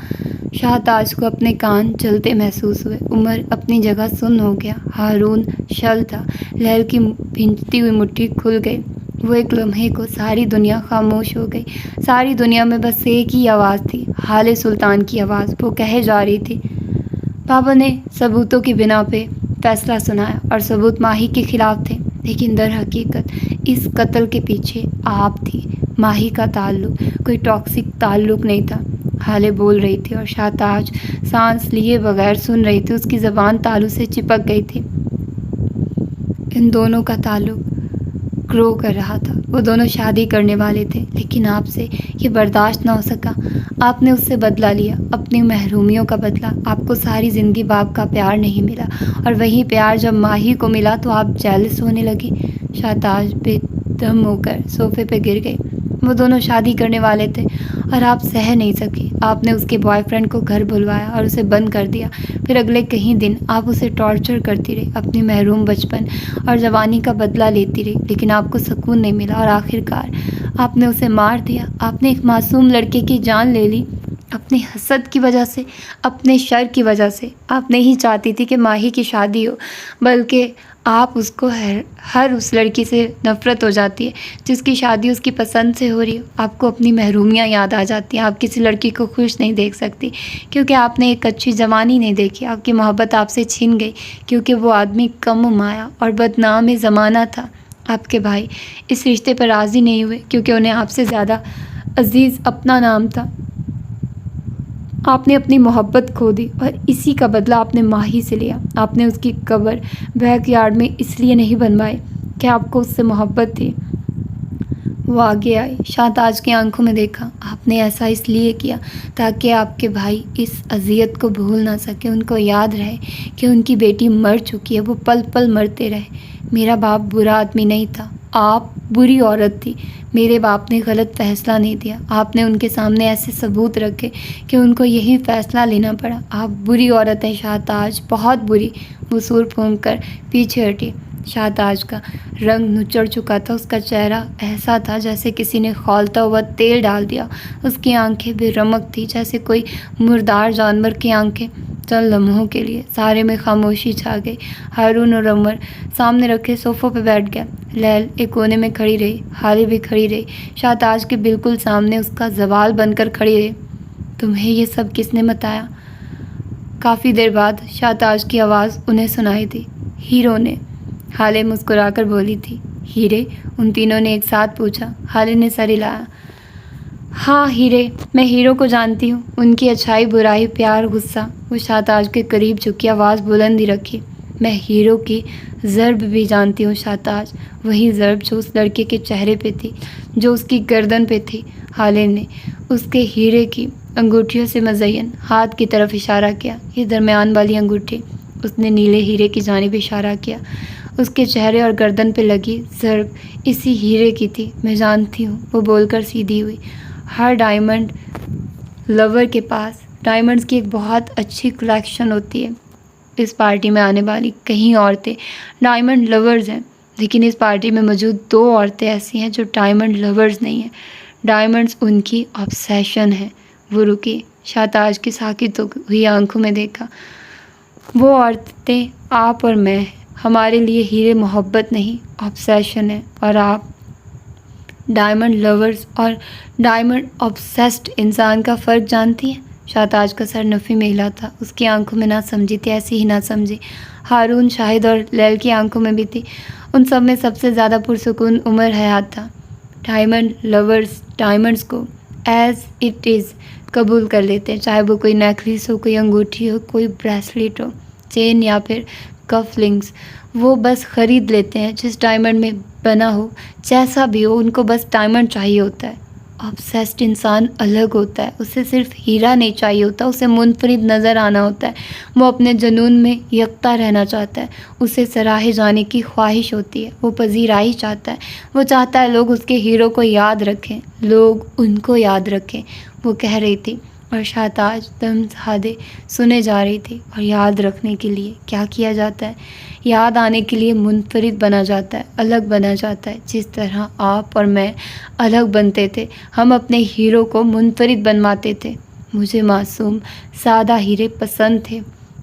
शाहताज को अपने कान जलते महसूस हुए। उमर अपनी जगह सुन्न हो गया। हारून शल था। लहर की भिंचती हुई मुट्ठी खुल गई। वो एक लम्हे को सारी दुनिया खामोश हो गई। सारी दुनिया में बस एक ही आवाज़ थी, हाले सुल्तान की आवाज़। वो कहे जा रही थी, बाबा ने सबूतों की बिना पे फैसला सुनाया और सबूत माही के खिलाफ थे, लेकिन दर हकीकत इस कत्ल के पीछे आप थी। माही का ताल्लुक कोई टॉक्सिक ताल्लुक नहीं था। हाले बोल रही थी और शाहताज सांस लिए बगैर सुन रही थी। उसकी ज़बान तालू से चिपक गई थी। इन दोनों का ताल्लुक ग्रो कर रहा था। वो दोनों शादी करने वाले थे, लेकिन आपसे ये बर्दाश्त ना हो सका। आपने उससे बदला लिया, अपनी महरूमियों का बदला। आपको सारी ज़िंदगी बाप का प्यार नहीं मिला, और वही प्यार जब माही को मिला तो आप जेलस होने लगी। शाहताज बेदम होकर सोफे पे गिर गई। वो दोनों शादी करने वाले थे और आप सह नहीं सके। आपने उसके बॉयफ्रेंड को घर बुलवाया और उसे बंद कर दिया। फिर अगले कई दिन आप उसे टॉर्चर करती रही, अपनी महरूम बचपन और जवानी का बदला लेती रही, लेकिन आपको सुकून नहीं मिला और आखिरकार आपने उसे मार दिया। आपने एक मासूम लड़के की जान ले ली अपनी हसद की वजह से, अपने शर की वजह से। आप नहीं चाहती थी कि माही की शादी हो, बल्कि आप उसको हर उस लड़की से नफ़रत हो जाती है जिसकी शादी उसकी पसंद से हो रही हो। आपको अपनी महरूमियाँ याद आ जाती हैं। आप किसी लड़की को खुश नहीं देख सकती क्योंकि आपने एक अच्छी जवानी नहीं देखी। आपकी मोहब्बत आपसे छिन गई क्योंकि वो आदमी कम माया और बदनाम ज़माना था। आपके भाई इस रिश्ते पर राज़ी नहीं हुए क्योंकि उन्हें आपसे ज़्यादा अजीज़ अपना नाम था। आपने अपनी मोहब्बत खो दी और इसी का बदला आपने माही से लिया। आपने उसकी कब्र बैकयार्ड में इसलिए नहीं बनवाई कि आपको उससे मोहब्बत थी। वो आगे आई, शाहताज की आंखों में देखा। आपने ऐसा इसलिए किया ताकि आपके भाई इस अजियत को भूल ना सके, उनको याद रहे कि उनकी बेटी मर चुकी है। वो पल पल मरते रहे। मेरा बाप बुरा आदमी नहीं था, आप बुरी औरत थी। मेरे बाप ने गलत फ़ैसला नहीं दिया। आपने उनके सामने ऐसे सबूत रखे कि उनको यही फ़ैसला लेना पड़ा। आप बुरी औरत हैं शाहताज, बहुत बुरी। वो सुर फूंक कर पीछे हटी। शाहताज का रंग नुचड़ चुका था। उसका चेहरा ऐसा था जैसे किसी ने खौलता हुआ तेल डाल दिया। उसकी आंखें बेरमक थी जैसे कोई मुर्दार जानवर की आंखें। चंद लम्हों के लिए सारे में खामोशी छा गई। हारून और अमर सामने रखे सोफ़ों पर बैठ गया। लैल एक कोने में खड़ी रही, हाले भी खड़ी रही, शाहताज के बिल्कुल सामने उसका जवाल बनकर खड़ी रही। तुम्हें ये सब किसने बताया? काफ़ी देर बाद शाहताज की आवाज़ उन्हें सुनाई दी। हीरो ने। हाले मुस्कुराकर बोली थी। हीरे? उन तीनों ने एक साथ पूछा। हाले ने सर हिलाया। हाँ हीरे, मैं हीरो को जानती हूँ, उनकी अच्छाई, बुराई, प्यार, गुस्सा। वो शाहताज के करीब झुकी आवाज़ बुलंद ही रखी। मैं हीरो की ज़र्ब भी जानती हूँ शाहताज, वही ज़र्ब जो उस लड़के के चेहरे पे थी, जो उसकी गर्दन पे थी। हाले ने उसके हीरे की अंगूठियों से मज़यन हाथ की तरफ इशारा किया। ये दरमियान वाली अंगूठी। उसने नीले हीरे की जानिब इशारा किया। उसके चेहरे और गर्दन पे लगी ज़र्ब इसी हीरे की थी। मैं जानती हूँ, वो बोलकर सीधी हुई। हर डायमंड लवर के पास डायमंड्स की एक बहुत अच्छी कलेक्शन होती है। इस पार्टी में आने वाली कई औरतें डायमंड लवर्स हैं, लेकिन इस पार्टी में मौजूद 2 औरतें ऐसी हैं जो डायमंड लवर्स नहीं हैं। डायमंड्स उनकी ऑब्सेशन है। वो रुकी, शाहताज की साकित हुई आंखों में देखा। वो औरतें आप और मैं हैं। हमारे लिए हीरे मोहब्बत नहीं, ऑब्सेशन है। और आप डायमंड लवर्स और डायमंड ऑब्सेस्ड इंसान का फ़र्क जानती हैं? शाहताज का सर नफ़ी में हिला था। उसकी आंखों में ना समझी थी, ऐसी ही ना समझी। हारून, शाहिद और लैल की आंखों में भी थी। उन सब में सबसे ज़्यादा पुरसुकून उमर हयात था। डायमंड लवर्स डायमंड्स को एज़ इट इज़ कबूल कर लेते हैं, चाहे वो कोई नेकलेस हो, कोई अंगूठी हो, कोई ब्रेसलेट हो, चेन या फिर कफलिंग्स। वो बस ख़रीद लेते हैं जिस डायमंड में बना हो, जैसा भी हो, उनको बस डायमंड चाहिए होता है। ऑब्सेस्ड इंसान अलग होता है। उसे सिर्फ हीरा नहीं चाहिए होता, उसे मुनफरिद नज़र आना होता है। वो अपने जुनून में यकता रहना चाहता है। उसे सराहे जाने की ख्वाहिश होती है। वो पजीराई चाहता है। वो चाहता है लोग उसके हीरो को याद रखें, लोग उनको याद रखें। वो कह रही थी और शाहताज दम साधे सुने जा रही थी। और याद रखने के लिए क्या किया जाता है? याद आने के लिए मुनफरिद बना जाता है, अलग बना जाता है। जिस तरह आप और मैं अलग बनते थे, हम अपने हीरो को मुनफरिद बनवाते थे। मुझे मासूम सादा हीरे पसंद थे।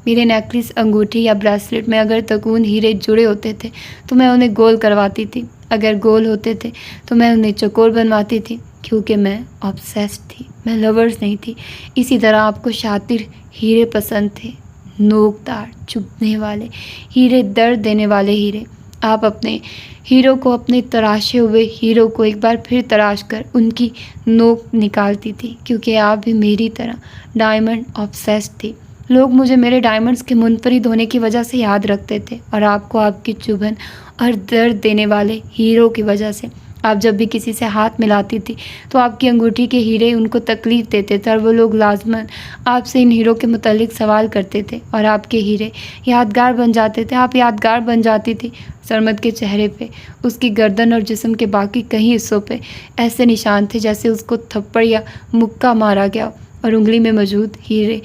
मेरे नेकलेस, अंगूठी या ब्रेसलेट में अगर तकून हीरे जुड़े होते थे तो मैं उन्हें गोल करवाती थी। अगर गोल होते थे तो मैं उन्हें चौकोर बनवाती थी, क्योंकि मैं ऑब्सेस्ड थी, मैं लवर्स नहीं थी। इसी तरह आपको शातिर हीरे पसंद थे, नोकदार, चुभने वाले हीरे, दर्द देने वाले हीरे। आप अपने हीरो को, अपने तराशे हुए हीरो को एक बार फिर तराश कर उनकी नोक निकालती थी, क्योंकि आप भी मेरी तरह डायमंड ऑब्सेस्ड थी। लोग मुझे मेरे डायमंड्स के मुनफरिद होने की वजह से याद रखते थे और आपको आपकी चुभन और दर्द देने वाले हीरो की वजह से। आप जब भी किसी से हाथ मिलाती थी तो आपकी अंगूठी के हीरे उनको तकलीफ़ देते थे और वो लोग लाजमन आपसे इन हीरों के मुतालिक सवाल करते थे और आपके हीरे यादगार बन जाते थे, आप यादगार बन जाती थी। सरमद के चेहरे पे, उसकी गर्दन और जिस्म के बाकी कई हिस्सों पे ऐसे निशान थे जैसे उसको थप्पड़ या मुक्का मारा गया और उंगली में मौजूद हीरे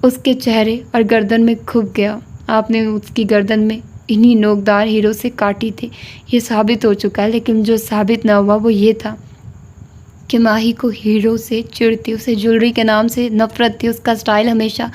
उसके चेहरे और गर्दन में खुप गया। आपने उसकी गर्दन में इन्हीं नोकदार हीरों से काटी थी। ये साबित हो चुका है, लेकिन जो साबित न हुआ वो ये था कि माही को हीरो से चिढ़ थी, उसे ज्वेलरी के नाम से नफ़रत थी। उसका स्टाइल हमेशा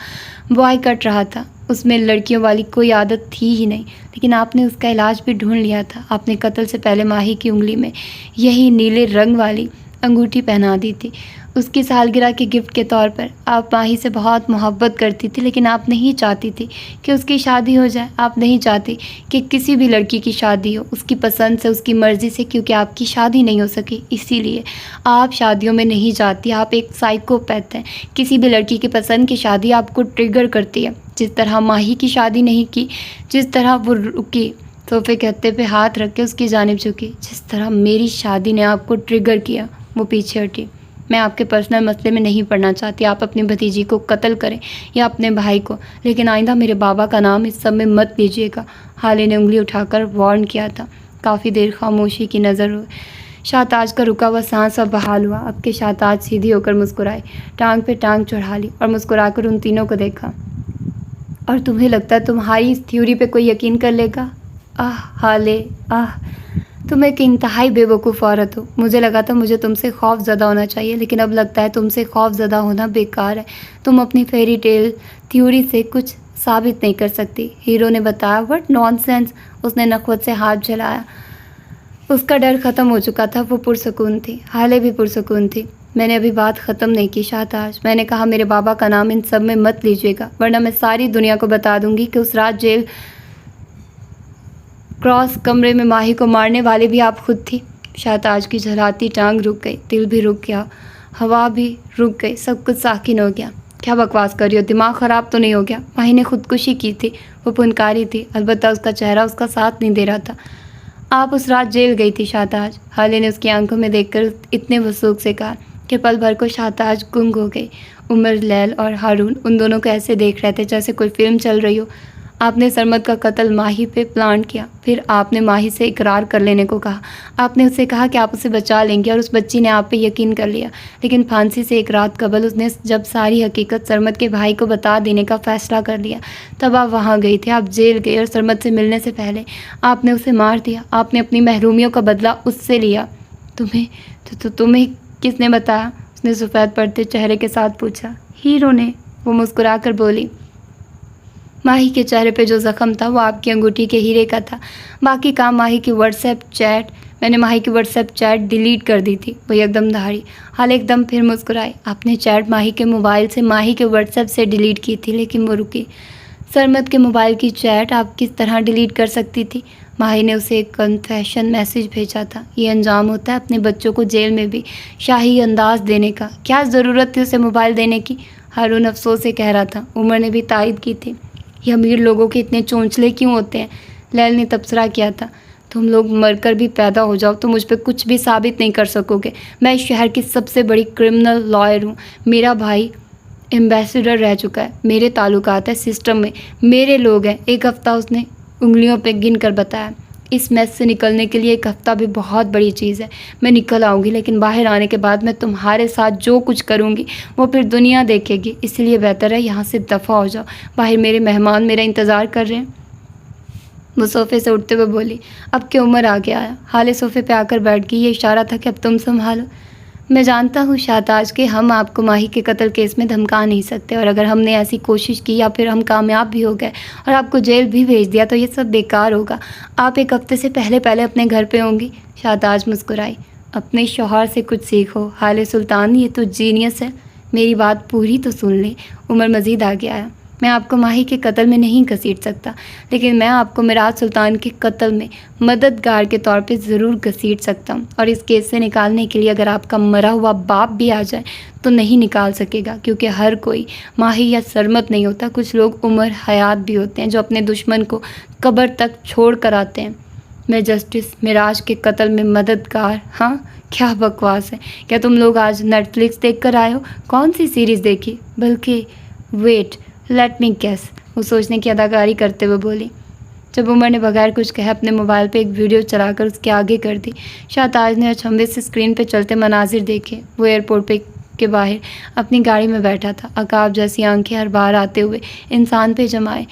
बॉय कट रहा था, उसमें लड़कियों वाली कोई आदत थी ही नहीं। लेकिन आपने उसका इलाज भी ढूंढ लिया था। आपने कत्ल से पहले माही की उंगली में यही नीले रंग वाली अंगूठी पहना दी थी। उसकी सालगिरह के गिफ्ट के तौर पर आप माही से बहुत मोहब्बत करती थी, लेकिन आप नहीं चाहती थी कि उसकी शादी हो जाए। आप नहीं चाहती कि किसी भी लड़की की शादी हो उसकी पसंद से, उसकी मर्ज़ी से, क्योंकि आपकी शादी नहीं हो सकी। इसीलिए आप शादियों में नहीं जाती। आप एक साइकोपैथ हैं। किसी भी लड़की की पसंद की शादी आपको ट्रिगर करती है। जिस तरह माही की शादी नहीं की, जिस तरह वो रुकी, सोफे के हत्थे पे हाथ रख के उसकी जानिब झुकी, जिस तरह मेरी शादी ने आपको ट्रिगर किया, वो पीछे हटी। मैं आपके पर्सनल मसले में नहीं पड़ना चाहती। आप अपनी भतीजी को कत्ल करें या अपने भाई को, लेकिन आइंदा मेरे बाबा का नाम इस सब में मत लीजिएगा। हाले ने उंगली उठाकर वार्न किया था। काफ़ी देर खामोशी की नज़र हुई। शाहताज का रुका हुआ सांस अब बहाल हुआ। अब के शाहताज सीधी होकर मुस्कुराए, टांग पे टांग चढ़ा ली और मुस्कुराकर उन तीनों को देखा। और तुम्हें लगता है तुम्हारी इस थ्योरी पे कोई यकीन कर लेगा? आह हाले, आह, तुम एक इंतहाई बेवकूफ़ औरत हो। मुझे लगा था मुझे तुमसे खौफ ज़दा होना चाहिए, लेकिन अब लगता है तुमसे खौफ ज़दा होना बेकार है। तुम अपनी फेरी टेल थ्योरी से कुछ साबित नहीं कर सकती। हीरो ने बताया। What nonsense. उसने नखवत से हाथ जलाया। उसका डर ख़त्म हो चुका था। वो पुरसकून थी। हाले भी पुरसकून थी। मैंने अभी बात ख़त्म नहीं की शाहताज। मैंने कहा मेरे बाबा का नाम इन सब में मत लीजिएगा, वरना मैं सारी दुनिया को बता दूंगी कि उस रात जेल क्रॉस कमरे में माही को मारने वाले भी आप खुद थी। शाहताज की झलाती टांग रुक गई, दिल भी रुक गया, हवा भी रुक गई, सब कुछ साकिन हो गया। क्या बकवास कर रही हो? दिमाग ख़राब तो नहीं हो गया? माही ने खुदकुशी की थी। वो फुनकारी थी, अलबत्ता उसका चेहरा उसका साथ नहीं दे रहा था। आप उस रात जेल गई थी शाहताज। हाले ने उसकी आंखों में देखकर इतने वसूख से कहा कि पल भर को शाहताज गुंग हो गई। उमर, लैल और हारून उन दोनों को ऐसे देख रहे थे जैसे कोई फिल्म चल रही हो। आपने सरमद का कत्ल माही पे प्लान किया, फिर आपने माही से इकरार कर लेने को कहा। आपने उससे कहा कि आप उसे बचा लेंगे और उस बच्ची ने आप पे यकीन कर लिया। लेकिन फांसी से एक रात कबल उसने जब सारी हकीकत सरमद के भाई को बता देने का फ़ैसला कर लिया, तब आप वहाँ गई थी। आप जेल गए और सरमद से मिलने से पहले आपने उसे मार दिया। आपने अपनी महरूमियों का बदला उससे लिया। तुम्हें किसने बताया? उसने सफ़ेद पड़ते चेहरे के साथ पूछा। हीरो ने, वो मुस्कुरा कर बोली। माही के चेहरे पे जो ज़ख्म था वो आपकी अंगूठी के हीरे का था। बाकी काम माही की व्हाट्सएप चैट, मैंने माही की व्हाट्सएप चैट डिलीट कर दी थी। वो एकदम दहाड़ी। हाल एकदम फिर मुस्कुराई। आपने चैट माही के मोबाइल से माही के व्हाट्सएप से डिलीट की थी, लेकिन वो रुकी। सरमद के मोबाइल की चैट आप किस तरह डिलीट कर सकती थी? माही ने उसे एक कन्फेशन मैसेज भेजा था। ये अंजाम होता है अपने बच्चों को जेल में भी शाही अंदाज देने का। क्या ज़रूरत थी उसे मोबाइल देने की? हारून अफसोस से कह रहा था। उमर ने भी तायद की थी। ये अमीर लोगों के इतने चोंचले क्यों होते हैं? लैल ने तबसरा किया था। तुम लोग मरकर भी पैदा हो जाओ तो मुझ पर कुछ भी साबित नहीं कर सकोगे। मैं इस शहर की सबसे बड़ी क्रिमिनल लॉयर हूँ। मेरा भाई एम्बेसडर रह चुका है। मेरे ताल्लुकात है सिस्टम में, मेरे लोग हैं। एक हफ़्ता उसने उंगलियों पे गिन कर बताया। इस मैस से निकलने के लिए एक हफ़्ता भी बहुत बड़ी चीज़ है। मैं निकल आऊँगी, लेकिन बाहर आने के बाद मैं तुम्हारे साथ जो कुछ करूँगी वो फिर दुनिया देखेगी। इसलिए बेहतर है यहाँ से दफ़ा हो जाओ। बाहर मेरे मेहमान मेरा इंतज़ार कर रहे हैं। वो सोफ़े से उठते हुए बोली। अब की उम्र आ गया। हाले सोफ़े पे आकर बैठ गई। ये इशारा था कि अब तुम संभालो। मैं जानता हूँ शाहताज कि हम आपको माही के कत्ल केस में धमका नहीं सकते, और अगर हमने ऐसी कोशिश की या फिर हम कामयाब भी हो गए और आपको जेल भी भेज दिया तो ये सब बेकार होगा। आप एक हफ्ते से पहले अपने घर पे होंगी। शाहताज मुस्कुराई। अपने शौहर से कुछ सीखो हाले सुल्तान, ये तो जीनियस है। मेरी बात पूरी तो सुन ले। उमर मज़ीद आगे आया। मैं आपको माही के कत्ल में नहीं घसीट सकता, लेकिन मैं आपको मिराज सुल्तान के कत्ल में मददगार के तौर पे ज़रूर घसीट सकता हूँ। और इस केस से निकालने के लिए अगर आपका मरा हुआ बाप भी आ जाए तो नहीं निकाल सकेगा, क्योंकि हर कोई माही या सरमद नहीं होता। कुछ लोग उमर हयात भी होते हैं जो अपने दुश्मन को कब्र तक छोड़ कर आते हैं। मैं जस्टिस मिराज के कत्ल में मददगार? हाँ, क्या बकवास है। क्या तुम लोग आज नेटफ्लिक्स देख कर आए हो? कौन सी सीरीज़ देखी? बल्कि वेट, लेट मी गेस, वो सोचने की अदाकारी करते हुए बोली। जब उमर ने बगैर कुछ कहे अपने मोबाइल पे एक वीडियो चलाकर उसके आगे कर दी, शाहताज ने अचंभे से स्क्रीन पे चलते मनाजिर देखे। वो एयरपोर्ट पे के बाहर अपनी गाड़ी में बैठा था, अकाब जैसी आंखें हर बार आते हुए इंसान पे जमाए।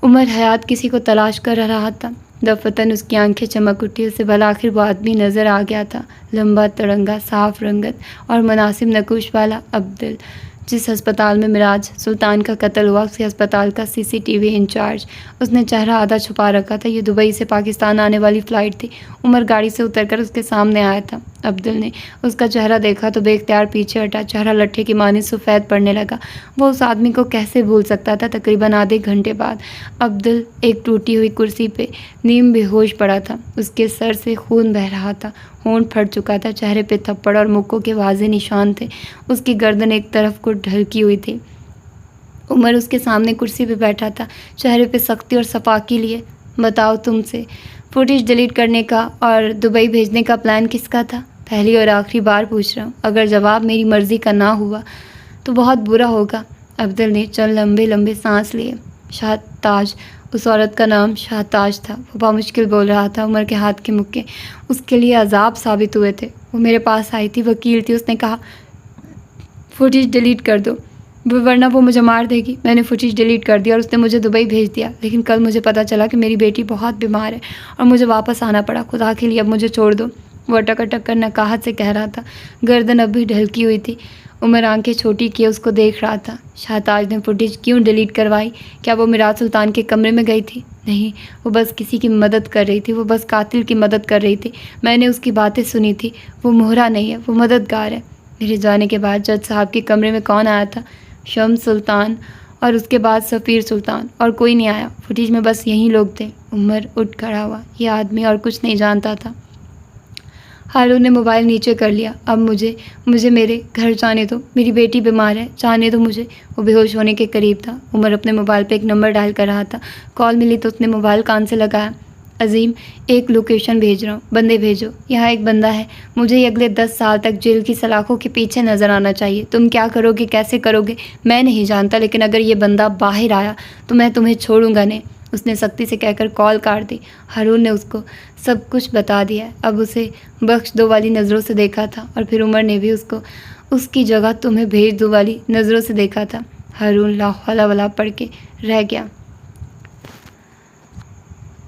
उमर हयात किसी को तलाश कर रहा था। दफतन उसकी आंखें चमक उठी। उसे भला आखिर वो आदमी नज़र आ गया था, लंबा तिरंगा, साफ रंगत और मुनासिब नकूश वाला अब्दुल, जिस अस्पताल में मिराज सुल्तान का कत्ल हुआ, उसी अस्पताल का सीसीटीवी इंचार्ज। उसने चेहरा आधा छुपा रखा था। ये दुबई से पाकिस्तान आने वाली फ़्लाइट थी। उमर गाड़ी से उतरकर उसके सामने आया था। अब्दुल ने उसका चेहरा देखा तो बेख्तियार पीछे हटा। चेहरा लट्ठे की मानिंद सफ़ेद पड़ने लगा। वो उस आदमी को कैसे भूल सकता था? तकरीबन आधे घंटे बाद अब्दुल एक टूटी हुई कुर्सी पे नीम बेहोश पड़ा था। उसके सर से खून बह रहा था, होंठ फट चुका था, चेहरे पे थप्पड़ और मुक्कों के वाज़े निशान थे। उसकी गर्दन एक तरफ को ढलकी हुई थी। उमर उसके सामने कुर्सी पे बैठा था, चेहरे पे सख्ती और सफाकी लिए। बताओ, तुमसे फुटेज डिलीट करने का और दुबई भेजने का प्लान किसका था? पहली और आखिरी बार पूछ रहा हूँ। अगर जवाब मेरी मर्ज़ी का ना हुआ तो बहुत बुरा होगा। अब्दुल ने चंद लंबे लंबे सांस लिए। शाहताज, उस औरत का नाम शाहताज था। वो बामुश्किल बोल रहा था। उमर के हाथ के मुक्के उसके लिए अजाब साबित हुए थे। वो मेरे पास आई थी, वकील थी। उसने कहा फुटेज डिलीट कर दो, वरना वो मुझे मार देगी। मैंने फुटेज डिलीट कर दिया और उसने मुझे दुबई भेज दिया। लेकिन कल मुझे पता चला कि मेरी बेटी बहुत बीमार है और मुझे वापस आना पड़ा। खुदा के लिए अब मुझे छोड़ दो, वो अटक अटक कर नकाहत से कह रहा था। गर्दन अब भी ढलकी हुई थी। उमर आंखें छोटी किए उसको देख रहा था। शाहताज ने फुटेज क्यों डिलीट करवाई? क्या वो मिराज सुल्तान के कमरे में गई थी? नहीं, वो बस किसी की मदद कर रही थी। वो बस कातिल की मदद कर रही थी। मैंने उसकी बातें सुनी थी। वो मोहरा नहीं है, वो मददगार है। मेरे जाने के बाद जज साहब के कमरे में कौन आया था? शम्स सुल्तान और उसके बाद सफ़ीर सुल्तान, और कोई नहीं आया। फुटेज में बस यही लोग थे। उमर उठ खड़ा हुआ। यह आदमी और कुछ नहीं जानता था। हारून ने मोबाइल नीचे कर लिया। अब मुझे मेरे घर जाने दो, मेरी बेटी बीमार है, जाने दो मुझे। वो बेहोश होने के करीब था। उमर अपने मोबाइल पे एक नंबर डायल कर रहा था। कॉल मिली तो उसने मोबाइल कान से लगाया। अजीम, एक लोकेशन भेज रहा हूँ, बंदे भेजो। यहाँ एक बंदा है, मुझे ये अगले 10 साल तक जेल की सलाखों के पीछे नज़र आना चाहिए। तुम क्या करोगे, कैसे करोगे, मैं नहीं जानता, लेकिन अगर ये बंदा बाहर आया तो मैं तुम्हें छोड़ूंगा नहीं। उसने सख्ती से कहकर कॉल काट दी। हारून ने उसको सब कुछ बता दिया। अब उसे बख्श दो वाली नज़रों से देखा था और फिर उमर ने भी उसको उसकी जगह तुम्हें भेज दो वाली नज़रों से देखा था। हारून ला हौला वला पढ़ के रह गया।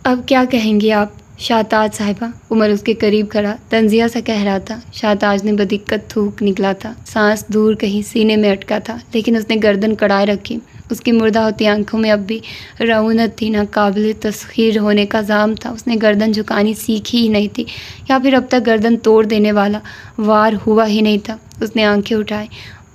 अब क्या कहेंगी आप शाहताज साहिबा? उमर उसके करीब खड़ा तंजिया सा कह रहा था। शाहताज ने बदिक्कत थूक निकला था। सांस दूर कहीं सीने में अटका था, लेकिन उसने गर्दन कड़ाए रखी। उसकी मुर्दा होती आंखों में अब भी रऊनत थी, ना काबिल तस्खीर होने का जाम था। उसने गर्दन झुकानी सीखी ही नहीं थी, या फिर अब तक गर्दन तोड़ देने वाला वार हुआ ही नहीं था। उसने आंखें उठाई,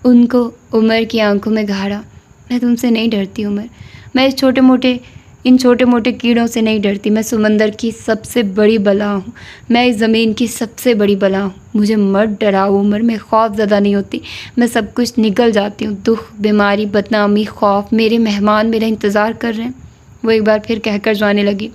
उनको उमर की आंखों में गाड़ा। मैं तुमसे नहीं डरती उमर, मैं इन छोटे मोटे कीड़ों से नहीं डरती। मैं समंदर की सबसे बड़ी बला हूँ, मैं इस ज़मीन की सबसे बड़ी बला हूँ। मुझे मत डराओ उमर, मैं खौफ ज़्यादा नहीं होती। मैं सब कुछ निकल जाती हूँ। दुख, बीमारी, बदनामी, खौफ, मेरे मेहमान मेरा इंतज़ार कर रहे हैं। वो एक बार फिर कहकर जाने लगी।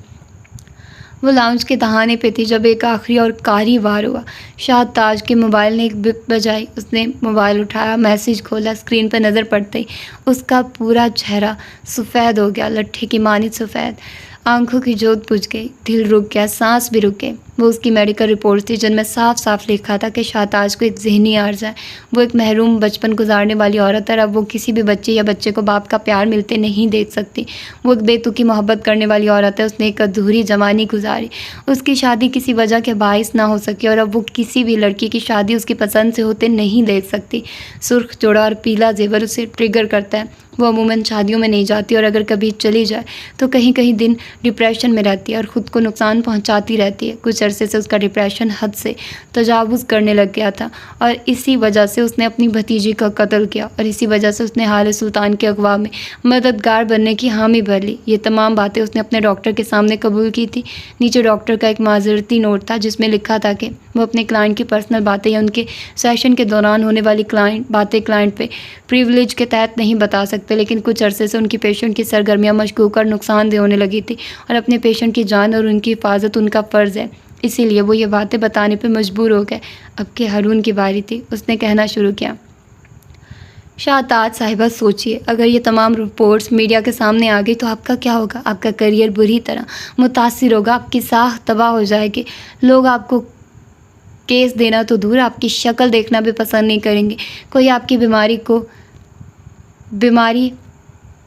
वो लाउंज के दहाने पे थी जब एक आखिरी और कारी वार हुआ। शाहताज के मोबाइल ने एक बिप बजाई। उसने मोबाइल उठाया, मैसेज खोला। स्क्रीन पर नज़र पड़ते ही उसका पूरा चेहरा सफ़ेद हो गया, लट्ठे की मानित सफ़ेद। आंखों की जोत बुझ गई, दिल रुक गया, सांस भी रुक गई। वो उसकी मेडिकल रिपोर्ट थी जिनमें साफ साफ लिखा था कि शाहताज को एक जहनी आर्ज़ा है। वो एक महरूम बचपन गुजारने वाली औरत है। अब वो किसी भी बच्चे या बच्चे को बाप का प्यार मिलते नहीं देख सकती। वो एक बेतुकी मोहब्बत करने वाली औरत है। उसने एक अधूरी जवानी गुजारी। उसकी शादी किसी वजह के बाइस ना हो सकी और अब वो किसी भी लड़की की शादी उसकी पसंद से होते नहीं देख सकती। सुर्ख जोड़ा और पीला जेवर उसे ट्रिगर करता है। वो अमूमन शादियों में नहीं जाती और अगर कभी चली जाए तो कहीं कहीं दिन डिप्रेशन में रहती है और ख़ुद को नुकसान पहुंचाती रहती है। कुछ अरसे से उसका डिप्रेशन हद से तजावुज़ करने लग गया था और इसी वजह से उसने अपनी भतीजी का कत्ल किया और इसी वजह से उसने हाल सुल्तान के अगवा में मददगार बनने की हामी भर ली। ये तमाम बातें उसने अपने डॉक्टर के सामने कबूल की थी। नीचे डॉक्टर का एक माजरती नोट था जिसमें लिखा था कि वो अपने क्लाइंट की पर्सनल बातें या उनके सेशन के दौरान होने वाली क्लाइंट पे प्रिविलेज के तहत नहीं बता सकते, लेकिन कुछ अरसे से उनकी पेशेंट की सरगर्मियाँ मशकूक और नुकसानदेह होने लगी थी और अपने पेशेंट की जान और उनकी हिफाजत उनका फ़र्ज़ है, इसीलिए वो ये बातें बताने पे मजबूर हो गए। अब के हारून की बारी थी। उसने कहना शुरू किया, शाहताज साहिबा सोचिए, अगर ये तमाम रिपोर्ट्स मीडिया के सामने आ गई तो आपका क्या होगा? आपका करियर बुरी तरह मुतासिर होगा, आपकी साख तबाह हो जाएगी। लोग आपको केस देना तो दूर, आपकी शक्ल देखना भी पसंद नहीं करेंगे। कोई आपकी बीमारी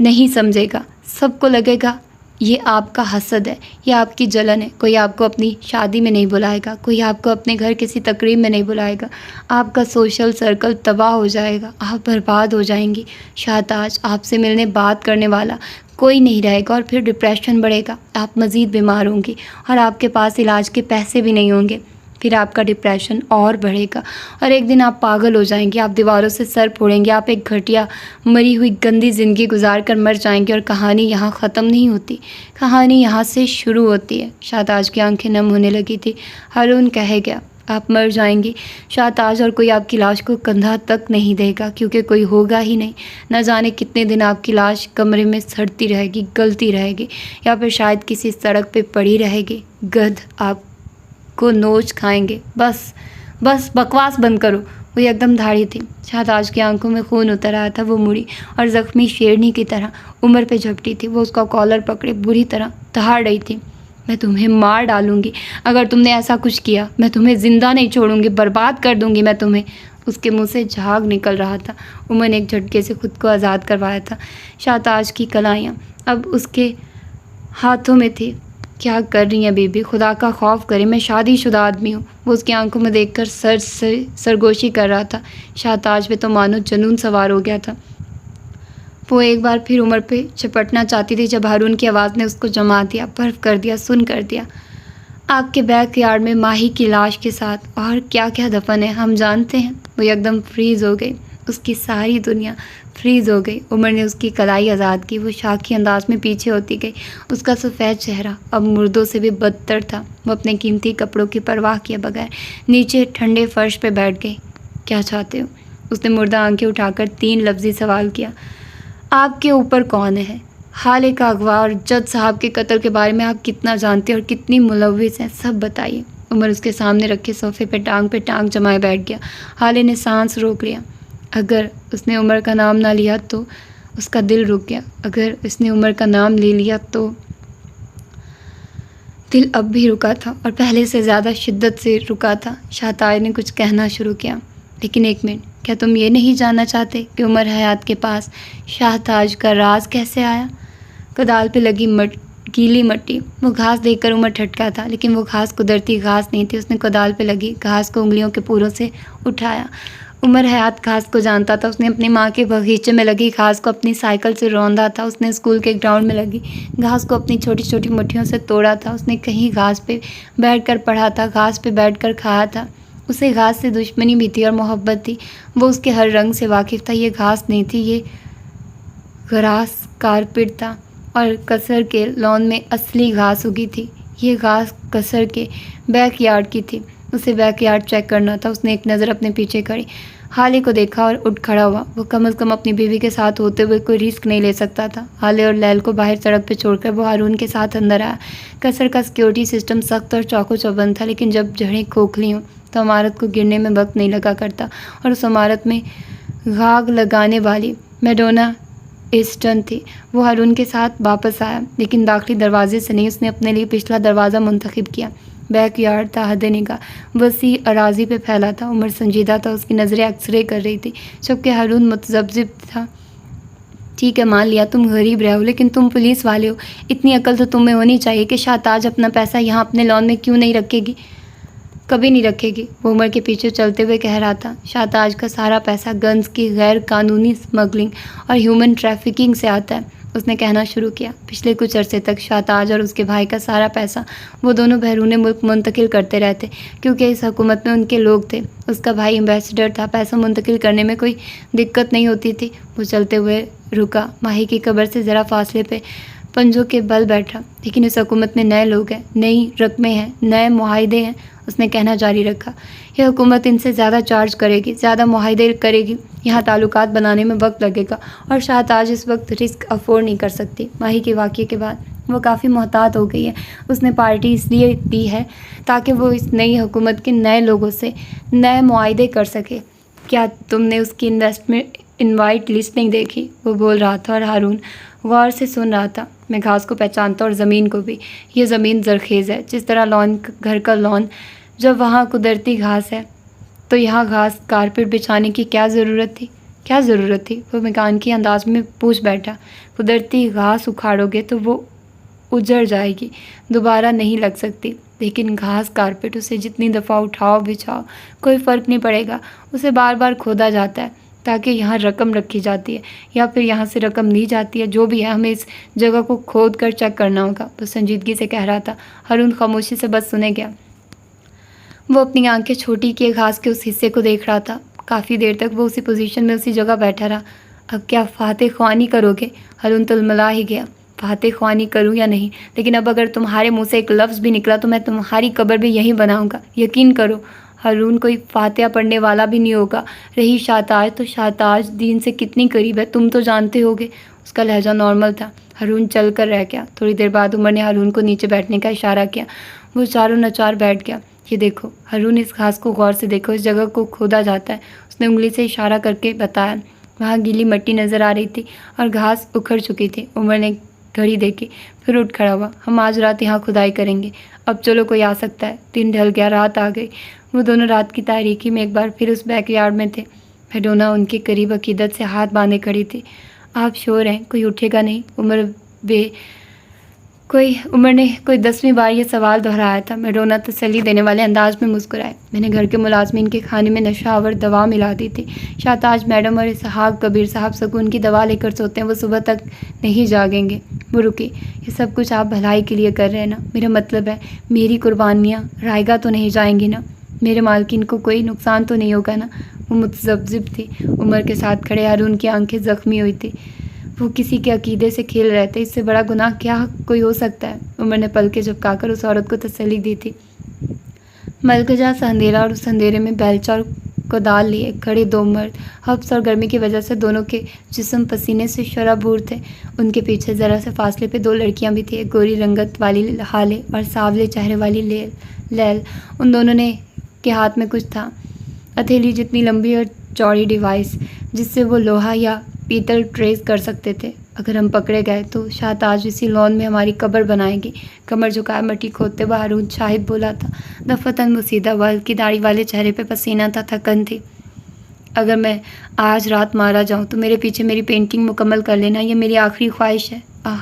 नहीं समझेगा। सबको लगेगा ये आपका हसद है, ये आपकी जलन है। कोई आपको अपनी शादी में नहीं बुलाएगा, कोई आपको अपने घर किसी तकरीब में नहीं बुलाएगा। आपका सोशल सर्कल तबाह हो जाएगा, आप बर्बाद हो जाएंगी। शाहताज, आपसे मिलने बात करने वाला कोई नहीं रहेगा और फिर डिप्रेशन बढ़ेगा। आप मज़ीद बीमार होंगी और आपके पास इलाज के पैसे भी नहीं होंगे। फिर आपका डिप्रेशन और बढ़ेगा और एक दिन आप पागल हो जाएंगे। आप दीवारों से सर फोड़ेंगे। आप एक घटिया मरी हुई गंदी ज़िंदगी गुजार कर मर जाएंगे और कहानी यहाँ ख़त्म नहीं होती, कहानी यहाँ से शुरू होती है। शाहताज की आंखें नम होने लगी थी। हारून कह गया, आप मर जाएंगी शाहताज, और कोई आपकी लाश को कंधा तक नहीं देगा क्योंकि कोई होगा ही नहीं। न जाने कितने दिन आपकी लाश कमरे में सड़ती रहेगी, गलती रहेगी, या फिर शायद किसी सड़क पे पड़ी रहेगी। गध आप को नोच खाएंगे। बस बकवास बंद करो। वो एकदम धाड़ी थी। शाहताज की आंखों में खून उतर आया था। वो मुड़ी और ज़ख्मी शेरनी की तरह उमर पे झपटी थी। वो उसका कॉलर पकड़े बुरी तरह दहाड़ रही थी। मैं तुम्हें मार डालूंगी अगर तुमने ऐसा कुछ किया। मैं तुम्हें ज़िंदा नहीं छोड़ूंगी, बर्बाद कर दूंगी मैं तुम्हें। उसके मुंह से झाग निकल रहा था। उमर ने एक झटके से खुद को आज़ाद करवाया था। शाहताज की कलाइयाँ अब उसके हाथों में थी। क्या कर रही हैं बेबी? खुदा का खौफ करे, मैं शादीशुदा आदमी हूँ। वो उसकी आंखों में देखकर सरगोशी कर रहा था। शाहताज पे तो मानो जुनून सवार हो गया था। वो एक बार फिर उमर पे चपटना चाहती थी जब हारून की आवाज़ ने उसको जमा दिया, बर्फ कर दिया, सुन कर दिया। आपके बैक यार्ड में माही की लाश के साथ और क्या क्या दफन है हम जानते हैं। वो एकदम फ्रीज़ हो गई। उसकी सारी दुनिया फ्रीज़ हो गई। उमर ने उसकी कलाई आज़ाद की। वो शाखी अंदाज में पीछे होती गई। उसका सफ़ेद चेहरा अब मुर्दों से भी बदतर था। वो अपने कीमती कपड़ों की परवाह किए बगैर नीचे ठंडे फर्श पे बैठ गई। क्या चाहते हो? उसने मुर्दा आंखें उठाकर 3 लफ्ज़ी सवाल किया। आपके ऊपर कौन है? हाले का अगवा और जज साहब के कत्ल के बारे में आप कितना जानते हैं और कितनी मुलव्विस हैं, सब बताइए। उमर उसके सामने रखे सोफे पे टांग जमाए बैठ गया। हाले ने सांस रोक लिया। अगर उसने उमर का नाम ना लिया तो उसका दिल रुक गया। अगर उसने उमर का नाम ले लिया तो दिल अब भी रुका था और पहले से ज़्यादा शिद्दत से रुका था। शाहताज ने कुछ कहना शुरू किया, लेकिन एक मिनट, क्या तुम ये नहीं जानना चाहते कि उमर हयात के पास शाहताज का राज कैसे आया? कदाल पे लगी गीली मिट्टी। वो घास देखकर उमर ठटका था, लेकिन वो घास कुदरती घास नहीं थी। उसने कदाल पे लगी घास को उंगलियों के पूरों से उठाया। उमर हयात घास को जानता था। उसने अपनी माँ के बगीचे में लगी घास को अपनी साइकिल से रौंदा था। उसने स्कूल के ग्राउंड में लगी घास को अपनी छोटी छोटी मुट्ठियों से तोड़ा था। उसने कहीं घास पे बैठकर पढ़ा था, घास पे बैठकर खाया था। उसे घास से दुश्मनी भी थी और मोहब्बत थी। वो उसके हर रंग से वाकिफ़ था। ये घास नहीं थी, ये ग्रास कारपेट था और कसर के लॉन में असली घास उगी थी। ये घास कसर के बैकयार्ड की थी। उसे बैकयार्ड चेक करना था। उसने एक नज़र अपने पीछे करी, हाले को देखा और उठ खड़ा हुआ। वो कम से कम अपनी बीवी के साथ होते हुए कोई रिस्क नहीं ले सकता था। हाले और लैल को बाहर सड़क पर छोड़कर वो हारून के साथ अंदर आया। कसर का सिक्योरिटी सिस्टम सख्त और चौको चौबंद था, लेकिन जब जड़ें खोखली हों तो इमारत को गिरने में वक्त नहीं लगा करता। और उस इमारत में घाग लगाने वाली मैडोना ईस्टर्न थी। वो हारून के साथ वापस आया, लेकिन दाखिली दरवाजे से नहीं। उसने अपने लिए पिछला दरवाज़ा मुंतखब किया। बैकयार्ड था हद निगाह, वसी अराजी पे फैला था। उमर संजीदा था। उसकी नज़रें एक्सरे कर रही थी, जबकि हारून मुतज़ब्ज़िब था। ठीक है, मान लिया तुम गरीब रहे हो, लेकिन तुम पुलिस वाले हो। इतनी अकल तो तुम्हें होनी चाहिए कि शाहताज अपना पैसा यहाँ अपने लॉन में क्यों नहीं रखेगी? कभी नहीं रखेगी। वो उमर के पीछे चलते हुए कह रहा था। शाहताज का सारा पैसा गन्स की गैर कानूनी स्मगलिंग और ह्यूमन ट्रैफिकिंग से आता है। उसने कहना शुरू किया। पिछले कुछ अरसे तक शाहताज और उसके भाई का सारा पैसा वो दोनों बैरून मुल्क मुंतकिल करते रहते, क्योंकि इस हुकूमत में उनके लोग थे। उसका भाई एम्बेसडर था, पैसा मुंतकिल करने में कोई दिक्कत नहीं होती थी। वो चलते हुए रुका, माही की कब्र से ज़रा फासले पे पंजों के बल बैठा। लेकिन इस हुकूमत में नए लोग हैं, नई रकमें हैं, नए मुआहदे हैं। उसने कहना जारी रखा, यह हुकूमत इनसे ज़्यादा चार्ज करेगी, ज़्यादा मुआहदे करेगी, यहाँ ताल्लुकात बनाने में वक्त लगेगा और शाहताज इस वक्त रिस्क अफोर्ड नहीं कर सकती। माही के वाक़े के बाद वो काफ़ी मोहतात हो गई है। उसने पार्टी इसलिए दी है ताकि वो इस नई हुकूमत के नए लोगों से नए मुआहदे कर सके। क्या तुमने उसकी इनवाइट लिस्ट नहीं देखी? वो बोल रहा था और हारून गौर से सुन रहा था। मैं घास को पहचानता और ज़मीन को भी। ये ज़मीन जरखेज़ है, जिस तरह लॉन, घर का लॉन, जब वहाँ कुदरती घास है तो यहाँ घास कारपेट बिछाने की क्या ज़रूरत थी? क्या ज़रूरत थी? वो मकान की अंदाज में पूछ बैठा। कुदरती घास उखाड़ोगे तो वो उजड़ जाएगी, दोबारा नहीं लग सकती। लेकिन घास कारपेट, उसे जितनी दफ़ा उठाओ बिछाओ कोई फ़र्क नहीं पड़ेगा। उसे बार बार खोदा जाता है ताकि यहाँ रकम रखी जाती है या फिर यहाँ से रकम ली जाती है। जो भी है, हमें इस जगह को खोद कर चेक करना होगा। वो संजीदगी से कह रहा था। हारून खामोशी से बस सुने गया। वो अपनी आंखें छोटी किए घास के उस हिस्से को देख रहा था। काफ़ी देर तक वो उसी पोजीशन में उसी जगह बैठा रहा। अब क्या फातेह ख्वानी करोगे? हारून तलमला ही गया। फातेह ख्वानी करूँ या नहीं, लेकिन अब अगर तुम्हारे मुँह से एक लफ्ज़ भी निकला तो मैं तुम्हारी कब्र भी यहीं बनाऊँगा, यकीन करो। हारून कोई फातिहा पढ़ने वाला भी नहीं होगा। रही शाहताज, तो शाहताज दीन से कितनी करीब है तुम तो जानते होगे। उसका लहजा नॉर्मल था। हारून चल कर रह गया। थोड़ी देर बाद उमर ने हारून को नीचे बैठने का इशारा किया। वो चारों नचार बैठ गया। ये देखो हारून, इस घास को गौर से देखो, इस जगह को खोदा जाता है। उसने उंगली से इशारा करके बताया। वहाँ गीली मिट्टी नज़र आ रही थी और घास उखड़ चुकी थी। उमर ने घड़ी देखी, फिर उठ खड़ा हुआ। हम आज रात यहाँ खुदाई करेंगे। अब चलो, कोई आ सकता है। दिन ढल गया, रात आ गई। वो दोनों रात की तारीकी में एक बार फिर उस बैकयार्ड में थे। मेडोना उनके करीब अकीदत से हाथ बांधे खड़ी थी। आप श्योर हैं कोई उठेगा नहीं? उमर ने कोई 10वीं बार ये सवाल दोहराया था। मेडोना तसल्ली देने वाले अंदाज में मुस्कुराए। मैंने घर के मुलाजमीन के खाने में नशा आवर दवा मिला दी थी। शाहताज मैडम और इसहाक कबीर साहब सुकून की दवा लेकर सोते हैं, वो सुबह तक नहीं जागेंगे। वो रुकी। ये सब कुछ आप भलाई के लिए कर रहे हैं ना? मेरा मतलब है, मेरी कुर्बानियाँ रायगा तो नहीं जाएंगी ना? मेरे मालकिन को कोई नुकसान तो नहीं होगा ना? वो मुतज़ब्ज़िब थी। उमर के साथ खड़े हारून की आंखें ज़ख्मी हुई थी। वो किसी के अकीदे से खेल रहे थे। इससे बड़ा गुनाह क्या कोई हो सकता है? उमर ने पलकें झपकाकर उस औरत को तसल्ली दी थी। मलकजा सा अंधेरा और उस अंधेरे में बेलचा और कोदाल लिए खड़े दो मर्द। हब्स और गर्मी की वजह से दोनों के जिस्म पसीने से शराबूर थे। उनके पीछे ज़रा से फासले पे 2 लड़कियां भी थी, एक गोरी रंगत वाली हाले और सावले चेहरे वाली लैल। उन दोनों ने के हाथ में कुछ था, हथेली जितनी लंबी और चौड़ी डिवाइस, जिससे वो लोहा या पीतल ट्रेस कर सकते थे। अगर हम पकड़े गए तो शाहताज इसी लॉन में हमारी कब्र बनाएगी। कमर झुकाए मिट्टी खोदते हुए हारून शाहिद बोला था। दफतन मुसीदा वाल की दाढ़ी वाले चेहरे पे पसीना था, थकन थी। अगर मैं आज रात मारा जाऊं तो मेरे पीछे मेरी पेंटिंग मुकम्मल कर लेना, ये मेरी आखिरी ख्वाहिश है। आह,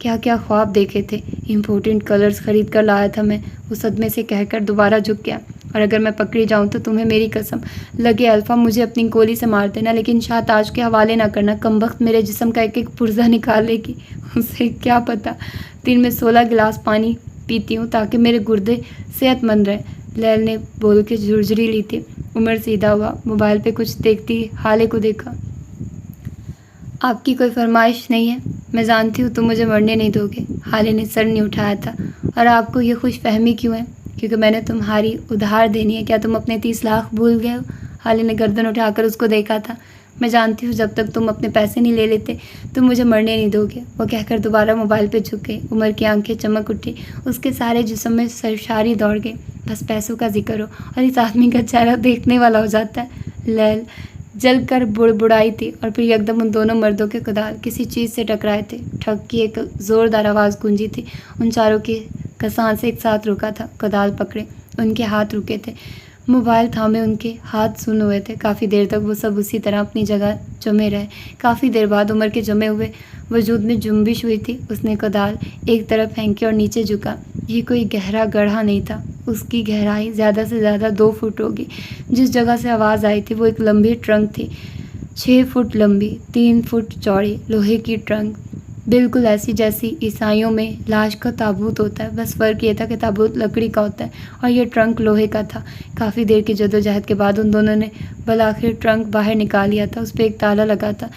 क्या क्या ख्वाब देखे थे। इम्पोर्टेंट कलर्स खरीद कर लाया था मैं। वो सदमे से कहकर दोबारा झुक गया। और अगर मैं पकड़ी जाऊं तो तुम्हें मेरी कसम लगे अल्फा मुझे अपनी गोली से मार देना, लेकिन शाहताज के हवाले ना करना। कमबख्त मेरे जिस्म का एक एक पुर्जा निकाल लेगी। उसे क्या पता, दिन में 16 गिलास पानी पीती हूँ ताकि मेरे गुर्दे सेहतमंद रहें। लैल ने बोल के झुरझुरी ली थी। उमर सीधा हुआ, मोबाइल पे कुछ देखती हाले को देखा। आपकी कोई फरमाइश नहीं है? मैं जानती हूँ तुम मुझे मरने नहीं दोगे। हाले ने सर नहीं उठाया था। और आपको ये खुश फहमी क्यों है? क्योंकि मैंने तुम्हारी उधार देनी है। क्या तुम अपने 30 लाख भूल गए हो? हाले ने गर्दन उठाकर उसको देखा था। मैं जानती हूँ जब तक तुम अपने पैसे नहीं ले लेते तुम मुझे मरने नहीं दोगे। वो कहकर दोबारा मोबाइल पे झुक गई। उमर की आंखें चमक उठी, उसके सारे जिस्म में सरशारी दौड़ गई। बस पैसों का जिक्र हो और इस आदमी का चेहरा देखने वाला हो जाता है। लैल जल कर बुड़बुड़ाई थी और फिर एकदम उन दोनों मर्दों के कुदाल किसी चीज़ से टकराए थे। ठक की एक ज़ोरदार आवाज़ गूंजी थी। उन चारों की सांस एक साथ रुका था। कुदाल पकड़े उनके हाथ रुके थे, मोबाइल थामे उनके हाथ सुन हुए थे। काफ़ी देर तक वो सब उसी तरह अपनी जगह जमे रहे। काफ़ी देर बाद उमर के जमे हुए वजूद में जुम्बिश हुई थी। उसने कुदाल एक तरफ फेंकी और नीचे झुका। ये कोई गहरा गड्ढा नहीं था। उसकी गहराई ज़्यादा से ज़्यादा 2 फुट होगी। जिस जगह से आवाज़ आई थी वो एक लंबी ट्रंक थी, 6 फुट लंबी, 3 फुट चौड़ी लोहे की ट्रंक। बिल्कुल ऐसी जैसी ईसाइयों में लाश का ताबूत होता है, बस फ़र्क ये था कि ताबूत लकड़ी का होता है और ये ट्रंक लोहे का था। काफ़ी देर की जद्दोजहद के बाद उन दोनों ने आखिर ट्रंक बाहर निकाल लिया था। उस पर एक ताला लगा था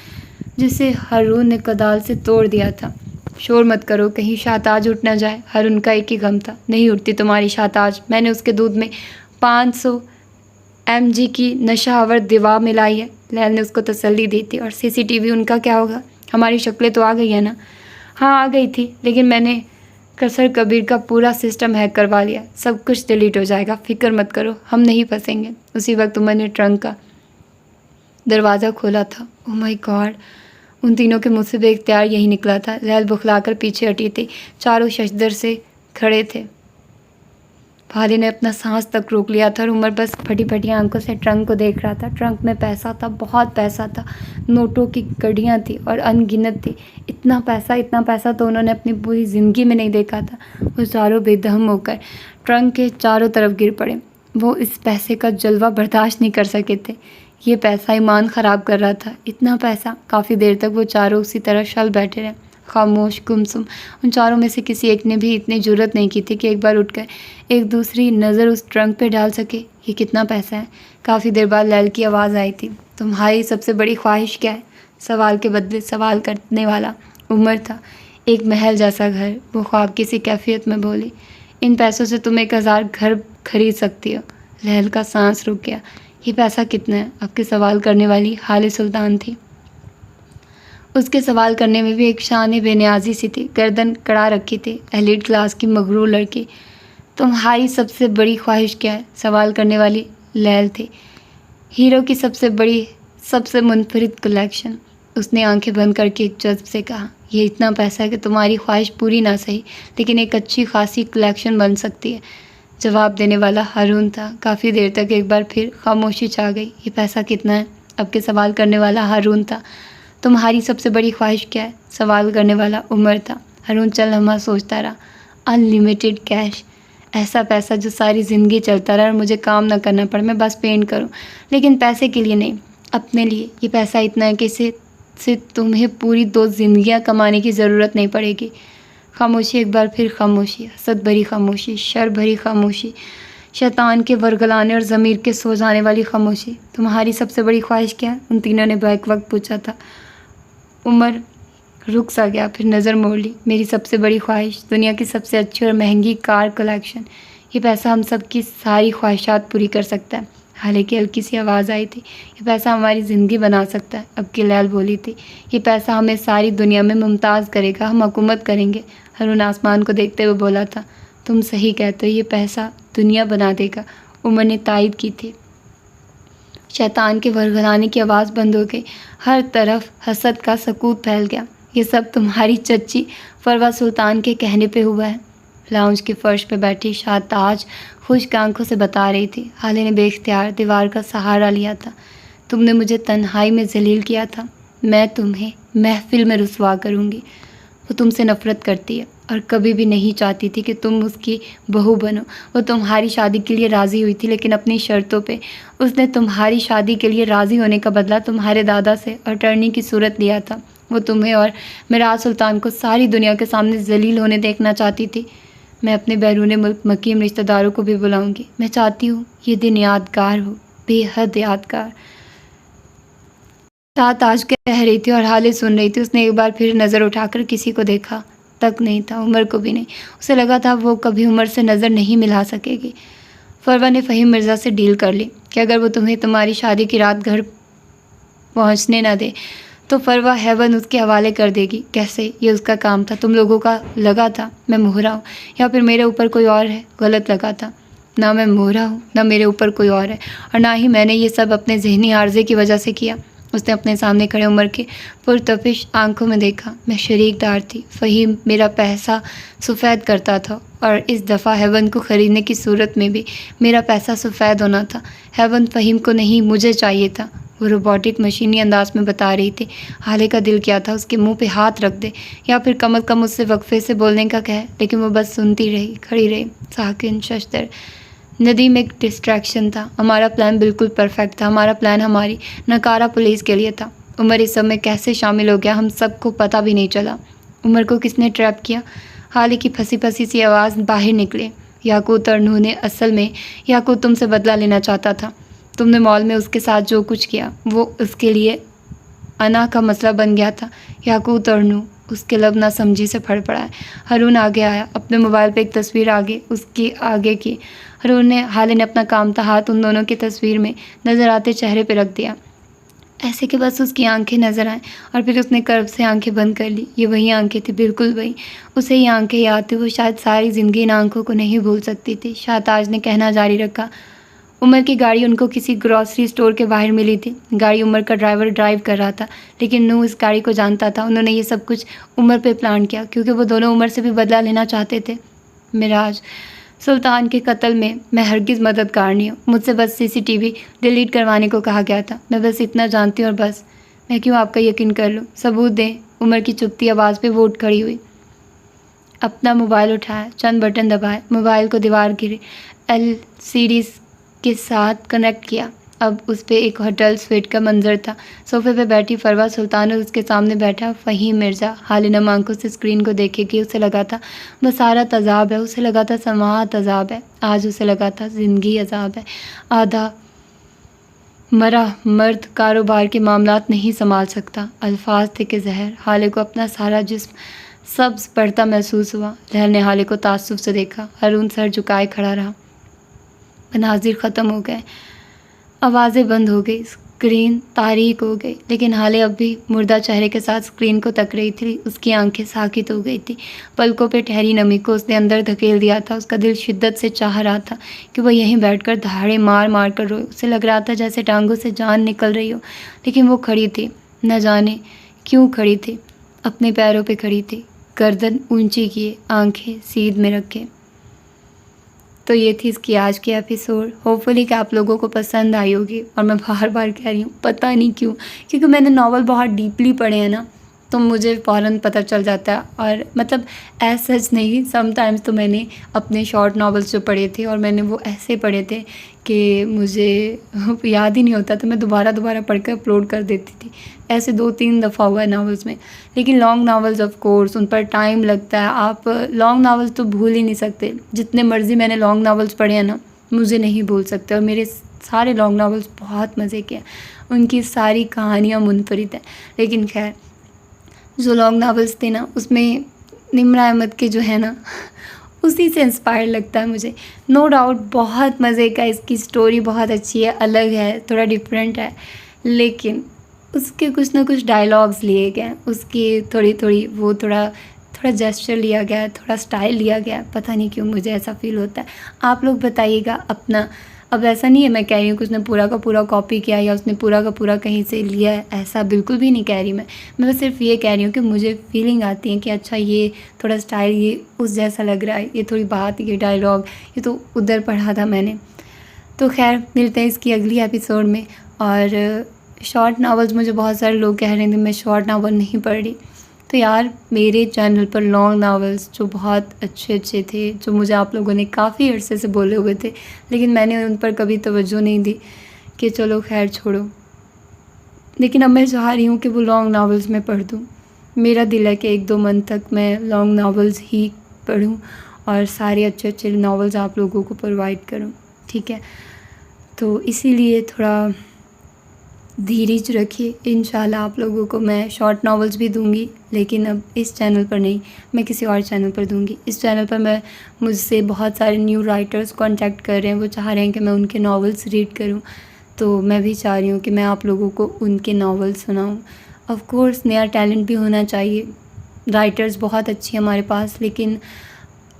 जिसे हारून ने कोदाल से तोड़ दिया था। शोर मत करो, कहीं शाताज उठ ना जाए। हारून का एक ही गम था, नहीं उठती तुम्हारी शाताज। मैंने उसके दूध में 500 mg की नशावर दवा मिलाई है, लैल ने उसको तसल्ली दी थी। और CCTV उनका क्या होगा? हमारी शक्लें तो आ गई है ना? हाँ आ गई थी, लेकिन मैंने कसर कबीर का पूरा सिस्टम हैक करवा लिया। सब कुछ डिलीट हो जाएगा, फिक्र मत करो, हम नहीं फंसेंगे। उसी वक्त उमर ने ट्रंक का दरवाज़ा खोला था। ओह माय गॉड, उन तीनों के मुँह से बेख्तियार यही निकला था। लैल बुखलाकर पीछे हटी थी, चारों शशदर से खड़े थे। भाली ने अपना सांस तक रोक लिया था और उमर बस फटी फटी आंखों से ट्रंक को देख रहा था। ट्रंक में पैसा था, बहुत पैसा था, नोटों की कड़ियाँ थी और अनगिनत थी। इतना पैसा तो उन्होंने अपनी पूरी ज़िंदगी में नहीं देखा था। वो चारों बेदहम होकर ट्रंक के चारों तरफ गिर पड़े। वो इस पैसे का जलवा बर्दाश्त नहीं कर सके थे। ये पैसा ईमान ख़राब कर रहा था, इतना पैसा। काफ़ी देर तक वो चारों उसी तरह शल बैठे रहे, खामोश गुमसुम। उन चारों में से किसी एक ने भी इतनी जुर्रत नहीं की थी कि एक बार उठकर एक दूसरी नज़र उस ट्रंक पे डाल सके। ये कितना पैसा है? काफ़ी देर बाद लैल की आवाज़ आई थी। तुम्हारी सबसे बड़ी ख्वाहिश क्या है? सवाल के बदले सवाल करने वाला उमर था। एक महल जैसा घर, वो ख्वाब किसी कैफियत में बोली। इन पैसों से तुम 1000 घर खरीद सकती हो। लैल का सांस रुक गया। ये पैसा कितना है? आपके सवाल करने वाली हाले सुल्तान थी। उसके सवाल करने में भी एक शान बेनियाजी सी थी। गर्दन कड़ा रखी थी, एलीट क्लास की मगरूर लड़की। तुम्हारी सबसे बड़ी ख्वाहिश क्या है? सवाल करने वाली लैल थी। हीरो की सबसे मुनफरिद कलेक्शन। उसने आंखें बंद करके एक जज्ब से कहा, ये इतना पैसा है कि तुम्हारी ख्वाहिश पूरी ना सही, लेकिन एक अच्छी खासी कलेक्शन बन सकती है। जवाब देने वाला हारून था। काफ़ी देर तक एक बार फिर खामोशी छा गई। ये पैसा कितना है? अब के सवाल करने वाला हारून था। तुम्हारी सबसे बड़ी ख्वाहिश क्या है? सवाल करने वाला उमर था। हारून चल लम्हा सोचता रहा। अनलिमिटेड कैश, ऐसा पैसा जो सारी ज़िंदगी चलता रहा और मुझे काम ना करना पड़े, मैं बस पेंट करूं, लेकिन पैसे के लिए नहीं, अपने लिए। ये पैसा इतना है कि इससे तुम्हें पूरी 2 ज़िंदगियां कमाने की ज़रूरत नहीं पड़ेगी। खामोशी, एक बार फिर खामोशी, हसद भरी खामोशी, शर भरी खामोशी, शैतान के वरगलाने और ज़मीर के सो जाने वाली खामोशी। तुम्हारी सबसे बड़ी ख्वाहिश क्या है? उन तीनों ने बैक वक्त पूछा था। उमर रुक सा गया, फिर नज़र मोड़ ली। मेरी सबसे बड़ी ख्वाहिश दुनिया की सबसे अच्छी और महंगी कार कलेक्शन। ये पैसा हम सब की सारी ख्वाहिशात पूरी कर सकता है। हालांकि हल्की सी आवाज़ आई थी, ये पैसा हमारी ज़िंदगी बना सकता है। अब की लैल बोली थी, ये पैसा हमें सारी दुनिया में मुमताज़ करेगा, हम हुकूमत करेंगे। हारून आसमान को देखते हुए बोला था, तुम सही कहते हो, ये पैसा दुनिया बना देगा। उमर ने तायद की थी। शैतान के वरगलाने की आवाज़ बंद हो गई। हर तरफ हसद का सकूत फैल गया। ये सब तुम्हारी चच्ची फरवा सुल्तान के कहने पे हुआ है। लाउंज के फर्श पे बैठी शाहताज खुश्क आंखों से बता रही थी। हाले ने बेख्तियार दीवार का सहारा लिया था। तुमने मुझे तन्हाई में जलील किया था, मैं तुम्हें महफिल में रुसवा करूँगी। वो तुमसे नफ़रत करती है और कभी भी नहीं चाहती थी कि तुम उसकी बहू बनो। वो तुम्हारी शादी के लिए राज़ी हुई थी, लेकिन अपनी शर्तों पे। उसने तुम्हारी शादी के लिए राज़ी होने का बदला तुम्हारे दादा से अटर्नी की सूरत लिया था। वो तुम्हें और मिराज सुल्तान को सारी दुनिया के सामने जलील होने देखना चाहती थी। मैं अपने बैरून मुल्क मकीम रिश्तेदारों को भी बुलाऊंगी। मैं चाहती हूँ ये दिन यादगार हो, बेहद यादगार। शाहताज कह रही थी और हाले सुन रही थी। उसने एक बार फिर नज़र उठाकर किसी को देखा तक नहीं था, उमर को भी नहीं। उसे लगा था वो कभी उमर से नज़र नहीं मिला सकेगी। फरवा ने फ़हीम मिर्ज़ा से डील कर ली कि अगर वो तुम्हें तुम्हारी शादी की रात घर पहुँचने ना दे तो फरवा हेवन उसके हवाले कर देगी। कैसे? ये उसका काम था। तुम लोगों का लगा था मैं मोहरा हूँ या फिर मेरे ऊपर कोई और है। गलत लगा था। ना मैं मोहरा हूँ, ना मेरे ऊपर कोई और है, और ना ही मैंने ये सब अपने जहनी आर्जे की वजह से किया। उसने अपने सामने खड़े उमर के पुरतफिश आंखों में देखा। मैं शरीकदार थी। फ़हीम मेरा पैसा सफ़ेद करता था और इस दफ़ा हेवन को ख़रीदने की सूरत में भी मेरा पैसा सफ़ेद होना था। हेवन फ़हीम को नहीं, मुझे चाहिए था। वो रोबोटिक मशीनी अंदाज में बता रही थी। हाले का दिल क्या था उसके मुंह पे हाथ रख दे या फिर कम अज़ कम उससे वक्फे से बोलने का कहे, लेकिन वो बस सुनती रही, खड़ी रही, साकिन शशदर। नदीम एक डिस्ट्रैक्शन था। हमारा प्लान बिल्कुल परफेक्ट था। हमारा प्लान हमारी नकारा पुलिस के लिए था। उमर इस सब में कैसे शामिल हो गया हम सबको पता भी नहीं चला। उमर को किसने ट्रैप किया? हाले की फंसी फंसी सी आवाज़ बाहर निकले। याकूत और नूह ने असल में याकूत तुमसे बदला लेना चाहता था। तुमने मॉल में उसके साथ जो कुछ किया वो उसके लिए अना का मसला बन गया था। याकूत और नूह उसके लब ना समझी से फड़फड़ाए। हारून आगे आया, अपने मोबाइल पे एक तस्वीर उसकी आगे की। हाले ने अपना कामता हाथ उन दोनों की तस्वीर में नज़र आते चेहरे पे रख दिया, ऐसे कि बस उसकी आंखें नज़र आएं, और फिर उसने कर्व से आंखें बंद कर ली। ये वही आंखें थी, बिल्कुल वही। उसे ये आंखें याद थी। वो शायद सारी ज़िंदगी इन आंखों को नहीं भूल सकती थी। शाहताज ने कहना जारी रखा, उमर की गाड़ी उनको किसी ग्रॉसरी स्टोर के बाहर मिली थी। गाड़ी उमर का ड्राइवर ड्राइव कर रहा था, लेकिन नूह इस गाड़ी को जानता था। उन्होंने ये सब कुछ उमर पे प्लान किया क्योंकि वो दोनों उमर से भी बदला लेना चाहते थे। मिराज, सुल्तान के कत्ल में मैं हरगिज़ मददगार नहीं हूँ। मुझसे बस सीसीटीवी डिलीट करवाने को कहा गया था। मैं बस इतना जानती हूँ और बस। मैं क्यों आपका यकीन कर लूँ? सबूत दें। उमर की चुभती आवाज़ पे वो उठ खड़ी हुई, अपना मोबाइल उठाया, चंद बटन दबाए, मोबाइल को दीवार की LCD के साथ कनेक्ट किया। अब उस पर एक होटल स्वीट का मंजर था। सोफे पे बैठी फरवा सुल्तान और उसके सामने बैठा फ़हीम मिर्ज़ा हालिनम आंखों से स्क्रीन को देखे कि उसे लगा था बस सारा तज़ाब है। उसे लगा था समाअत अज़ाब है। आज उसे लगा था ज़िंदगी अज़ाब है। आधा मरा मर्द कारोबार के मामलात नहीं संभाल सकता। अल्फाज थे कि जहर। हाले को अपना सारा जिस्म सब्ज़ पड़ता महसूस हुआ। लहर ने हाले को ताज्जुब से देखा। हारून सर झुकाए खड़ा रहा। मनाजिर ख़त्म हो गए, आवाज़ें बंद हो गई, स्क्रीन तारीक हो गई, लेकिन हाले अब भी मुर्दा चेहरे के साथ स्क्रीन को तक रही थी। उसकी आंखें साकित हो गई थी। पलकों पे ठहरी नमी को उसने अंदर धकेल दिया था। उसका दिल शिद्दत से चाह रहा था कि वह यहीं बैठकर दहाड़े मार मार कर रोए। उसे लग रहा था जैसे टांगों से जान निकल रही हो, लेकिन वो खड़ी थी। न जाने क्यों खड़ी थी, अपने पैरों पर खड़ी थी, गर्दन ऊंची किए, आंखें सीध में रखे। तो ये थी इसकी आज की एपिसोड। होपफुली कि आप लोगों को पसंद आई होगी। और मैं बार बार कह रही हूँ, पता नहीं क्यों, क्योंकि मैंने नॉवल बहुत डीपली पढ़े हैं ना, तो मुझे फ़ौरन पता चल जाता है। और मतलब एज सच नहीं, समटाइम्स तो मैंने अपने शॉर्ट नॉवेल्स जो पढ़े थे और मैंने वो ऐसे पढ़े थे कि मुझे याद ही नहीं होता, तो मैं दोबारा पढ़ कर अपलोड कर देती थी। ऐसे 2-3 दफ़ा हुआ है नॉवेल्स में। लेकिन लॉन्ग नॉवेल्स ऑफ कोर्स उन पर टाइम लगता है। आप लॉन्ग नॉवेल्स तो भूल ही नहीं सकते। जितने मर्ज़ी मैंने लॉन्ग नॉवेल्स पढ़े हैं ना, मुझे नहीं भूल सकते। और मेरे सारे लॉन्ग नॉवेल्स बहुत मज़े के हैं। उनकी सारी कहानियाँ मुनफरिद हैं। लेकिन खैर, जो लॉन्ग नॉवेल्स थे ना, उसमें निम्रा अहमद के जो है ना, उसी से इंस्पायर लगता है मुझे। नो डाउट बहुत मज़े का, इसकी स्टोरी बहुत अच्छी है, अलग है, थोड़ा डिफरेंट है, लेकिन उसके कुछ ना कुछ डायलॉग्स लिए गए हैं, उसकी थोड़ा जेस्चर लिया गया है, थोड़ा स्टाइल लिया गया है। पता नहीं क्यों मुझे ऐसा फील होता है। आप लोग बताइएगा अपना। अब ऐसा नहीं है मैं कह रही हूँ कि उसने पूरा का पूरा कॉपी किया या उसने पूरा का पूरा कहीं से लिया है, ऐसा बिल्कुल भी नहीं कह रही मैं बस सिर्फ ये कह रही हूँ कि मुझे फीलिंग आती है कि अच्छा ये थोड़ा स्टाइल ये उस जैसा लग रहा है, ये थोड़ी बात, ये डायलॉग, ये तो उधर पढ़ा था मैंने। तो खैर, मिलते हैं इसकी अगली एपिसोड में। और शॉर्ट नावल्स, मुझे बहुत सारे लोग कह रहे थे मैं शॉर्ट नावल नहीं पढ़ रही, तो यार मेरे चैनल पर लॉन्ग नावल्स जो बहुत अच्छे थे, जो मुझे आप लोगों ने काफ़ी अरसे से बोले हुए थे, लेकिन मैंने उन पर कभी तवज्जो नहीं दी कि चलो खैर छोड़ो। लेकिन अब मैं चाह रही हूँ कि वो लॉन्ग नावल्स मैं पढ़ दूँ। मेरा दिल है कि 1-2 मंथ तक मैं लॉन्ग नावल्स ही पढूं और सारे अच्छे नावल्स आप लोगों को प्रोवाइड करूं, ठीक है। तो इसीलिए थोड़ा धीरज रखिए। इंशाल्लाह आप लोगों को मैं शॉर्ट नावल्स भी दूंगी, लेकिन अब इस चैनल पर नहीं, मैं किसी और चैनल पर दूंगी। इस चैनल पर मुझसे बहुत सारे न्यू राइटर्स कांटेक्ट कर रहे हैं, वो चाह रहे हैं कि मैं उनके नावल्स रीड करूं, तो मैं भी चाह रही हूँ कि मैं आप लोगों को उनके नावल सुनाऊँ। ऑफ़ कोर्स नया टैलेंट भी होना चाहिए, राइटर्स बहुत अच्छी हैं हमारे पास, लेकिन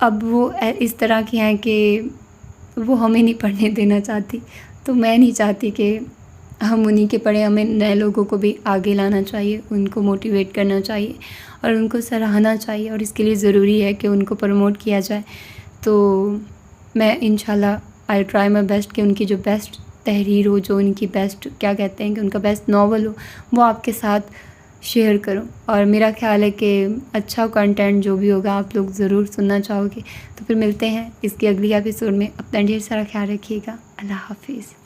अब वो इस तरह की हैं कि वो हमें नहीं पढ़ने देना चाहती। तो मैं नहीं चाहती कि हम उन्हीं के पढ़ें, हमें नए लोगों को भी आगे लाना चाहिए, उनको मोटिवेट करना चाहिए और उनको सराहना चाहिए, और इसके लिए ज़रूरी है कि उनको प्रमोट किया जाए। तो मैं इंशाल्लाह आई ट्राई माई बेस्ट कि उनकी जो बेस्ट तहरीर हो, जो उनकी बेस्ट क्या कहते हैं कि उनका बेस्ट नावल हो, वो आपके साथ शेयर करूं। और मेरा ख़्याल है कि अच्छा कंटेंट जो भी होगा आप लोग ज़रूर सुनना चाहोगे। तो फिर मिलते हैं इसकी अगली एपिसोड में। अपना ढेर सारा ख्याल रखिएगा। अल्लाह हाफिज़।